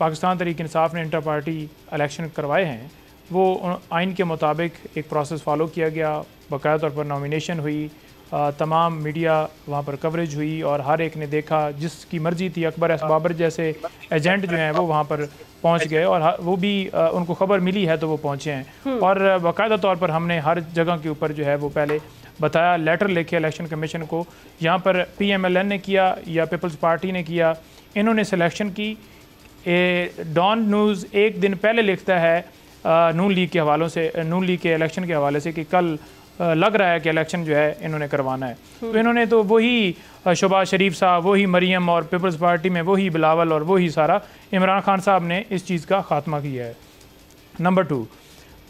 पाकिस्तान तहरीक इंसाफ ने इंटर पार्टी इलेक्शन करवाए हैं वो आइन के मुताबिक एक प्रोसेस फॉलो किया गया, बाकायदा तौर पर नॉमिनेशन हुई, तमाम मीडिया वहाँ पर कवरेज हुई और हर एक ने देखा, जिसकी मर्जी थी अकबर एस बाबर जैसे एजेंट जो हैं वो वहाँ पर पहुँच गए और वो भी उनको खबर मिली है तो वो पहुँचे हैं। और बाकायदा तौर पर हमने हर जगह के ऊपर जो है वो पहले बताया, लेटर लिखे इलेक्शन कमीशन को, यहाँ पर PMLN ने किया या पीपल्स पार्टी ने किया, इन्होंने सिलेक्शन की। डॉन न्यूज़ एक दिन पहले लिखता है नून लीग के हवालों से, नून लीग के इलेक्शन के हवाले से कि कल लग रहा है कि इलेक्शन जो है इन्होंने करवाना है, तो इन्होंने तो वही शहबाज शरीफ साहब, वही मरियम और पीपल्स पार्टी में वही बिलावल और वही सारा इमरान खान साहब ने इस चीज़ का खात्मा किया है। नंबर 2,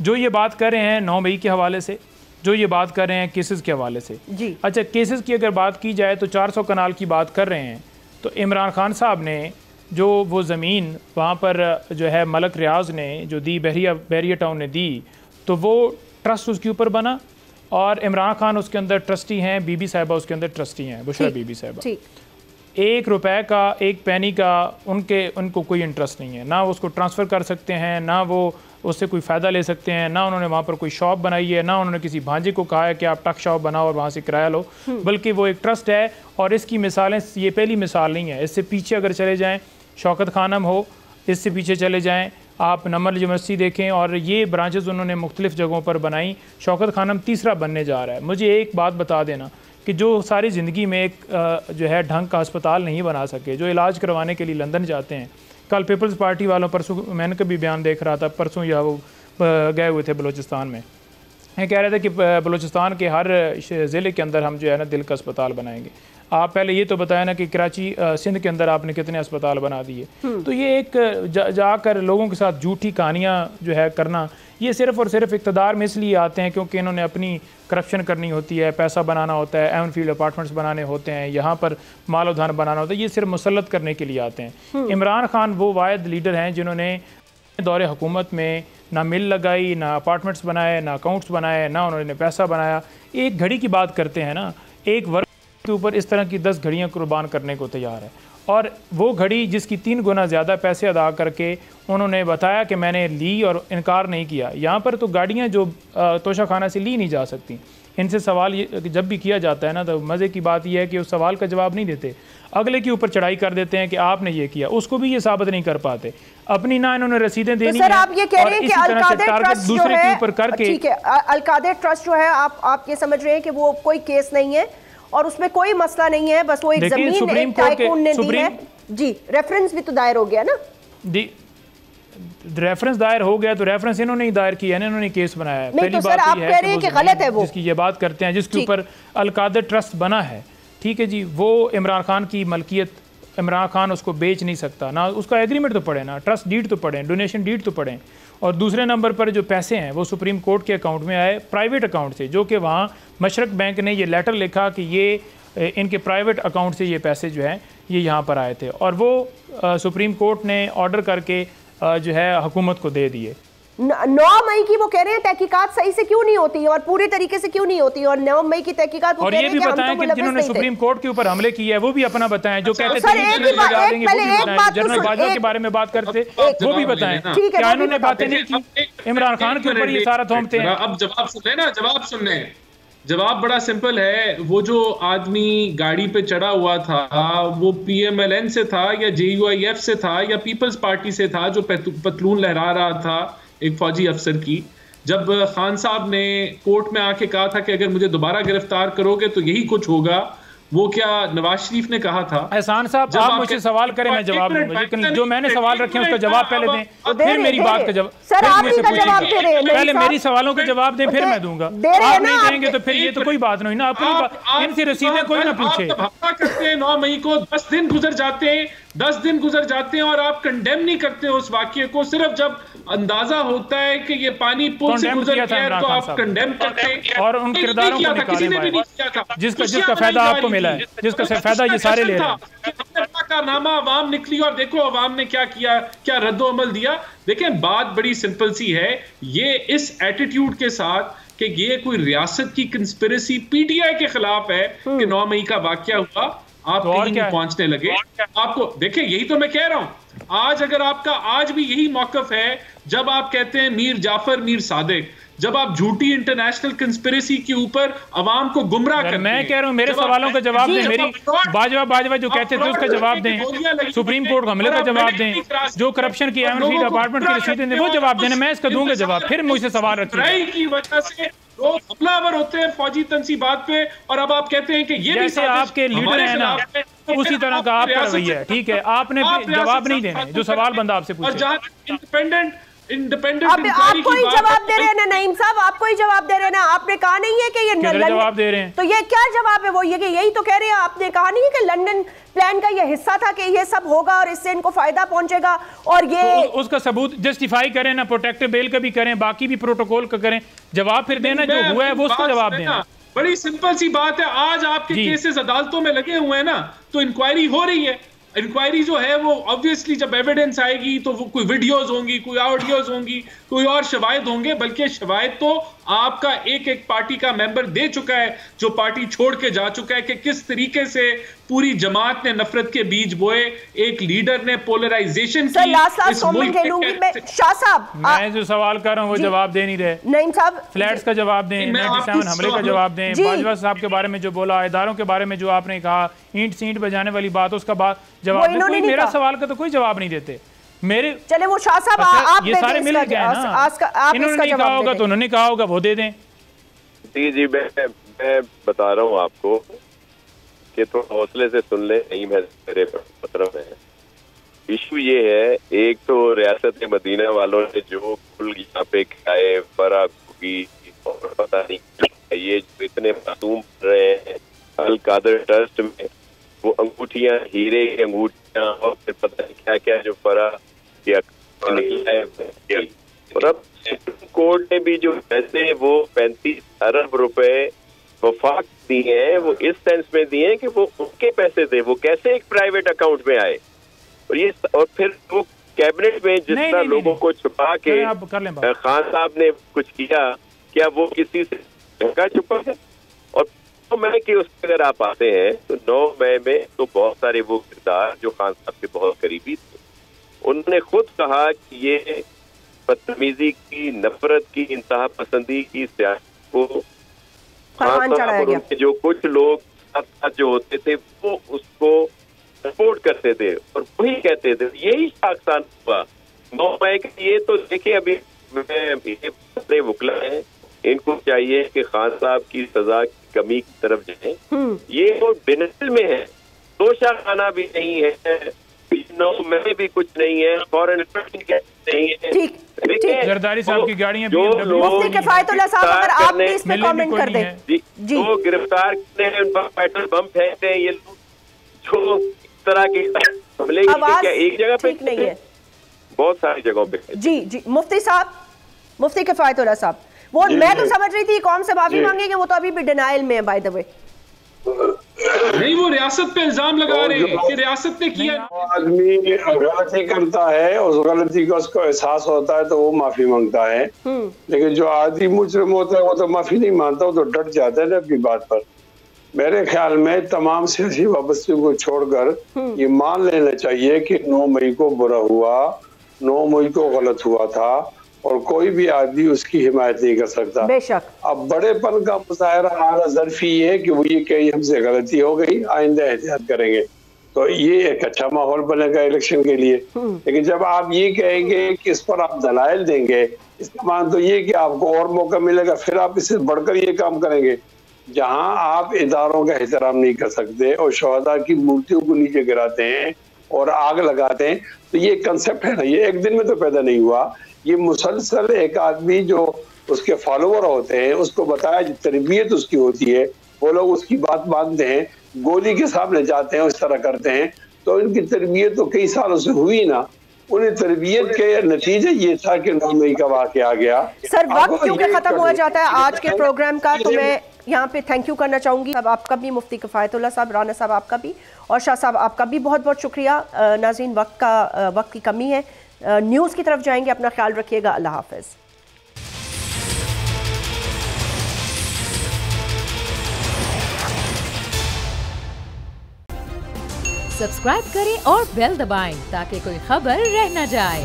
जो ये बात कर रहे हैं 9 मई के हवाले से, जो ये बात कर रहे हैं केसेस के हवाले से जी। अच्छा, केसेस की अगर बात की जाए तो 400 कनाल की बात कर रहे हैं, तो इमरान खान साहब ने जो वो ज़मीन वहाँ पर जो है मलक रियाज ने जो दी, बहरिया टाउन ने दी, तो वो ट्रस्ट उसके ऊपर बना और इमरान खान उसके अंदर ट्रस्टी हैं, बीबी साहिबा उसके अंदर ट्रस्टी हैं, बुशरा बीबी साहिबा। 1 रुपए का, 1 पैनी का उनको कोई इंटरेस्ट नहीं है, ना वो उसको ट्रांसफ़र कर सकते हैं, ना वो उससे कोई फ़ायदा ले सकते हैं, ना उन्होंने वहाँ पर कोई शॉप बनाई है, ना उन्होंने किसी भांजे को कहा है कि आप टक शॉप बनाओ और वहाँ से किराया लो, बल्कि वो एक ट्रस्ट है। और इसकी मिसालें, ये पहली मिसाल नहीं है, इससे पीछे अगर चले जाएँ शौकत खानम हो, इससे पीछे चले जाएँ आप नमल यूनिवर्सिटी देखें, और ये ब्रांचेस उन्होंने मुख्तलिफ़ जगहों पर बनाई। शौकत खानम तीसरा बनने जा रहा है। मुझे एक बात बता देना कि जो सारी ज़िंदगी में एक जो है ढंग का अस्पताल नहीं बना सके, जो इलाज करवाने के लिए लंदन जाते हैं, कल पीपल्स पार्टी वालों, परसों मैंने कभी बयान देख रहा था, परसों या वो गए हुए थे बलूचिस्तान में, कह रहे थे कि बलूचिस्तान के हर ज़िले के अंदर हम जो है ना दिल का अस्पताल बनाएंगे। आप पहले ये तो बताया ना कि कराची सिंध के अंदर आपने कितने अस्पताल बना दिए। तो ये एक जाकर लोगों के साथ झूठी कहानियाँ जो है करना, ये सिर्फ़ और सिर्फ इक़्तिदार में इसलिए आते हैं क्योंकि इन्होंने अपनी करप्शन करनी होती है, पैसा बनाना होता है, एवन फील्ड अपार्टमेंट्स बनाने होते हैं, यहाँ पर मालो धन बनाना होता है, ये सिर्फ मुसल्लत करने के लिए आते हैं। इमरान खान वो वाहिद लीडर हैं जिन्होंने दौरे हुकूमत में ना मिल लगाई, ना अपार्टमेंट्स बनाए, ना अकाउंट्स बनाए, ना उन्होंने पैसा बनाया। एक घड़ी की बात करते हैं ना, एक वर्ग के ऊपर इस तरह की 10 घड़ियाँ कुर्बान करने को तैयार है, और वो घड़ी जिसकी 3 गुना ज़्यादा पैसे अदा करके उन्होंने बताया कि मैंने ली और इनकार नहीं किया। यहाँ पर तो गाड़ियाँ जो तोशा खाना से ली नहीं जा सकती, इनसे सवाल जब भी किया जाता है ना, तो मज़े की बात यह है कि उस सवाल का जवाब नहीं देते, अगले के ऊपर चढ़ाई कर देते हैं कि आपने ये किया, उसको भी ये साबित नहीं कर पाते। अपनी ना इन्होंने रसीदें देनी है, आप ये कह रहे हैं कि अल-कादर ट्रस्ट दूसरे के ऊपर करके, ठीक है, अल-कादर ट्रस्ट जो है आप ये समझ रहे हैं कि वो कोई केस नहीं है और उसमें कोई मसला नहीं है, बस वो एक जमीन एक टाइकून ने दी है जी। रेफरेंस भी तो दायर हो गया ना जी, रेफरेंस दायर हो गया, तो रेफरेंस इन्होंने ही दायर किया है, इन्होंने केस बनाया है। पहली बात आप कह रहे हैं कि गलत है वो, जिसकी ये बात करते हैं, जिसके ऊपर अल-कादर ट्रस्ट बना है, ठीक है जी, वो इमरान खान की मलकियत, इमरान खान उसको बेच नहीं सकता, ना उसका एग्रीमेंट तो पढ़े, ना ट्रस्ट डीड तो पढ़ें, डोनेशन डीड तो पढ़ें। और दूसरे नंबर पर जो पैसे हैं वो सुप्रीम कोर्ट के अकाउंट में आए, प्राइवेट अकाउंट से, जो कि वहाँ मशरक बैंक ने ये लेटर लिखा कि ये इनके प्राइवेट अकाउंट से ये पैसे जो हैं ये यहाँ पर आए थे, और वो सुप्रीम कोर्ट ने ऑर्डर करके जो है हुकूमत को दे दिए। 9 मई की वो कह रहे हैं तहकीकात सही से क्यों नहीं होती और पूरी तरीके से क्यों नहीं होती, और 9 मई की तहकीकात, और ये भी बताएं कि जिन्होंने सुप्रीम कोर्ट के ऊपर हमले किए हैं वो भी अपना बताएं, जो कहते थे जनरल बाजवा के बारे में बात करते वो भी बताएं, क्या इन्होंने बातें नहीं की? इमरान खान के ऊपर ये सारा थोपते हैं। अब जवाब सुन ना, सुनने जवाब बड़ा सिंपल है। वो जो आदमी गाड़ी पे चढ़ा हुआ था वो PMLN से था या JUIF से था या पीपल्स पार्टी से था, जो पतलून लहरा रहा था एक फौजी अफसर की। जब खान साहब ने कोर्ट में आके कहा था कि अगर मुझे दोबारा गिरफ्तार करोगे तो यही कुछ होगा, वो क्या नवाज शरीफ ने कहा था? एहसान साहब, आप मुझसे सवाल करें, मैं जवाब दूंगा, लेकिन जो मैंने सवाल रखे हैं उसका जवाब पहले दें, फिर मेरी बात का जवाब, पहले मेरी सवालों का जवाब दें, फिर मैं दूंगा। आप नहीं देंगे तो फिर ये तो कोई बात नहीं ना, अपनी इनसे रसीदें कोई ना पूछे। करते हैं 9 मई को 10 दिन गुजर जाते हैं, 10 दिन गुजर जाते हैं और आप कंडेम नहीं करते उस वाक्य को। सिर्फ जब अंदाजा होता है कि ये पानी पुल से गुजर गया है तो आप कंडेम करते हैं, और उन किरदारों को निकालें जिसका फायदा आपको मिला है, जिसका फायदा ये सारे ले रहे हैं। नामा अवाम निकली और देखो अवाम ने क्या किया, क्या रद्दो अमल दिया। देखें, बात बड़ी सिंपल सी है, ये इस एटीट्यूड के साथ कि ये कोई रियासत की कंस्पिरेसी PTI के खिलाफ है कि 9 मई का वाकया हुआ, आप कहीं नहीं पहुंचने लगे। आपको देखिए, यही तो मैं कह रहा हूं, आज अगर आपका आज भी यही मौकफ है, जब आप कहते हैं मीर जाफर मीर सादिक, जब आप झूठी इंटरनेशनल कंस्पिरेसी के ऊपर अवाम को गुमराह करते हैं। मैं कह रहा हूं मेरे सवालों का जवाब दें, मेरी बाजवा जो कहते थे उसका जवाब दें, सुप्रीम कोर्ट हमले का जवाब दें, जो करप्शन की एवं अपार्टमेंट की रसीदें दें वो जवाब देने, मैं इसका दूंगा जवाब, फिर मुझसे सवाल रखिए। की वजह से लोग हमलावर होते हैं फौजी तनसीबात पे, और अब आप कहते हैं कि ये भी आपके लीडर हैं ना, उसी तरह का आपका रवैया है, ठीक है, आपने जवाब नहीं देना जो सवाल बंदा आपसे पूछे। और जहां इंडिपेंडेंट इंडिपेंडेंट आपको ही जवाब दे रहे हैं ना नईम साहब, आपको ही जवाब दे रहे हैं ना। आपने कहा नहीं है कि ये जवाब दे रहे हैं, तो ये क्या जवाब है? वो ये कि यही तो कह रहे हैं, आपने कहा नहीं है कि लंदन प्लान का ये हिस्सा था कि ये सब होगा और इससे इनको फायदा पहुंचेगा, और ये तो उसका सबूत जस्टिफाई करें ना, प्रोटेक्टिव बेल का भी करें, बाकी भी प्रोटोकॉल का करें, जवाब फिर देना जो हुआ है वो उसको जवाब देना। बड़ी सिंपल सी बात है, आज आपके केसेस अदालतों में लगे हुए हैं ना, तो इंक्वायरी हो रही है। इंक्वायरी जो है वो ऑब्वियसली जब एविडेंस आएगी तो वो कोई वीडियोस होंगी, कोई ऑडियोज होंगी, कोई और शवाहिद होंगे, बल्कि शवाहिद तो आपका एक एक पार्टी का मेंबर दे चुका है जो पार्टी छोड़ के जा चुका है कि किस तरीके से पूरी जमात ने नफरत के बीज बोए, एक लीडर ने पोलराइजेशन की। इस मुल्क के शाह साहब, मैं जो सवाल कर रहा हूँ वो जवाब दे नहीं रहे। नईम साहब फ्लैट्स का जवाब दें, 97 हमले का जवाब दें, बाजवा साहब के बारे में जो बोला, इदारों के बारे में जो आपने कहा, ईंट सींट बजाने वाली बात, उसका बात जवाब दें। कोई मेरा सवाल का तो कोई जवाब नहीं देते मेरे। चले वो शाह साहब आप ये सारे मिल गए ना, इन्होंने नहीं कहा होगा तो उन्होंने कहा होगा, वो दे दें। जी मैं बता रहा हूँ आपको कि तो हौसले से सुन ले, नहीं है मेरे मतलब है। इशू ये है, एक तो रियासत मदीना वालों ने जो कुल यहाँ पे खाए फरा की और पता नहीं ये जो इतने मासूम रहे हैं अल कादर ट्रस्ट में, वो अंगूठियां, हीरे की अंगूठियां और फिर पता नहीं क्या क्या जो फरा किया निकला है। और अब सुप्रीम कोर्ट ने भी जो पैसे वो 35 अरब रुपए वफाक दिए हैं, वो इस सेंस में दिए हैं कि वो उनके पैसे थे, वो कैसे एक प्राइवेट अकाउंट में आए। और फिर वो कैबिनेट में जितना लोगों को छुपा के खान साहब ने कुछ किया, क्या वो किसी से ढका छुपा है? और 9 मई के उसमें अगर आप आते हैं तो 9 मई में तो बहुत सारे वो किरदार जो खान साहब के बहुत करीबी थे, उन्होंने खुद कहा कि ये बदतमीजी की, नफरत की, इंतहा पसंदी की सियासत को खान साहब और उनके जो कुछ लोग साथ जो होते थे वो उसको सपोर्ट करते थे और वही कहते थे। यही साक्सान हुआ 9 मई के लिए। तो देखिए अभी ये वकला हैं, इनको चाहिए कि खान साहब की सजा की कमी की तरफ जाए। ये तो डिनाइल में है, दोषा खाना भी नहीं है, 9 मई भी कुछ नहीं है, फॉरेन नहीं है। जरदारी साहब की गाड़ियां जो मुफ्ती किफायतुल्लाह साहब, अगर आप भी इस पे कमेंट कर दें। जी वो गिरफ्तार करते हैं, उन पर पेट्रोल बम फेंकते हैं, ये लोग जो इस तरह के हमले क्या एक जगह पे नहीं है, बहुत सारी जगहों पे। जी मुफ्ती साहब, मुफ्ती किफायतुल्लाह साहब, वो मैं तो समझ रही थी कौन से माफी मांगेंगे, वो तो अभी भी डिनाइल में है बाय द वे। नहीं, वो रियासत पे इल्जाम लगा रहे हैं कि रियासत ने किया। आदमी गलती करता है, उस गलती का उसको एहसास होता है तो वो माफी मांगता है, लेकिन जो आदमी मुजरिम होता है वो तो माफी नहीं मानता, वो तो डट जाता है ना अपनी बात पर। मेरे ख्याल में तमाम सियासी वाबस्तगी को छोड़कर ये मान लेना चाहिए कि 9 मई को बुरा हुआ, 9 मई को गलत हुआ था और कोई भी आदमी उसकी हिमायत नहीं कर सकता। बेशक। अब बड़ेपन का मुजाहरा आला ज़र्फी है कि वो ये कहीं हमसे गलती हो गई, आइंदा एहतियात करेंगे, तो ये एक अच्छा माहौल बनेगा इलेक्शन के लिए। लेकिन जब आप ये कहेंगे कि इस पर आप दलाइल देंगे, इसका मान तो ये कि आपको और मौका मिलेगा, फिर आप इससे बढ़कर ये काम करेंगे। जहां आप इदारों का एहतराम नहीं कर सकते और शहदा की मूर्तियों को नीचे गिराते हैं और आग लगाते हैं, तो ये कंसेप्ट है ना, ये एक दिन में तो पैदा नहीं हुआ। ये मुसलसल एक आदमी जो उसके फॉलोवर होते हैं उसको बताया, जो तरबियत उसकी होती है, वो लोग उसकी बात मानते हैं, गोली के सामने जाते हैं, उस तरह करते हैं। तो इनकी तरबियत तो कई सालों से हुई ना, उन्हें तरबियत के नतीजे ये था कि 9 मई का वाक़या आ गया। सर वक्त क्योंकि खत्म हुआ जाता है आज के प्रोग्राम का, तो मैं यहाँ पे थैंक यू करना चाहूंगी। अब आपका भी, मुफ्ती किफायतुल्लाह साहब, राना साहब आपका भी, और शाह साहब आपका भी बहुत बहुत शुक्रिया। नाज़रीन वक्त की कमी है, न्यूज़ की तरफ जाएंगे, अपना ख्याल रखिएगा, अल्लाह हाफ़िज़। सब्सक्राइब करें और बेल दबाएं ताकि कोई खबर रह न जाए।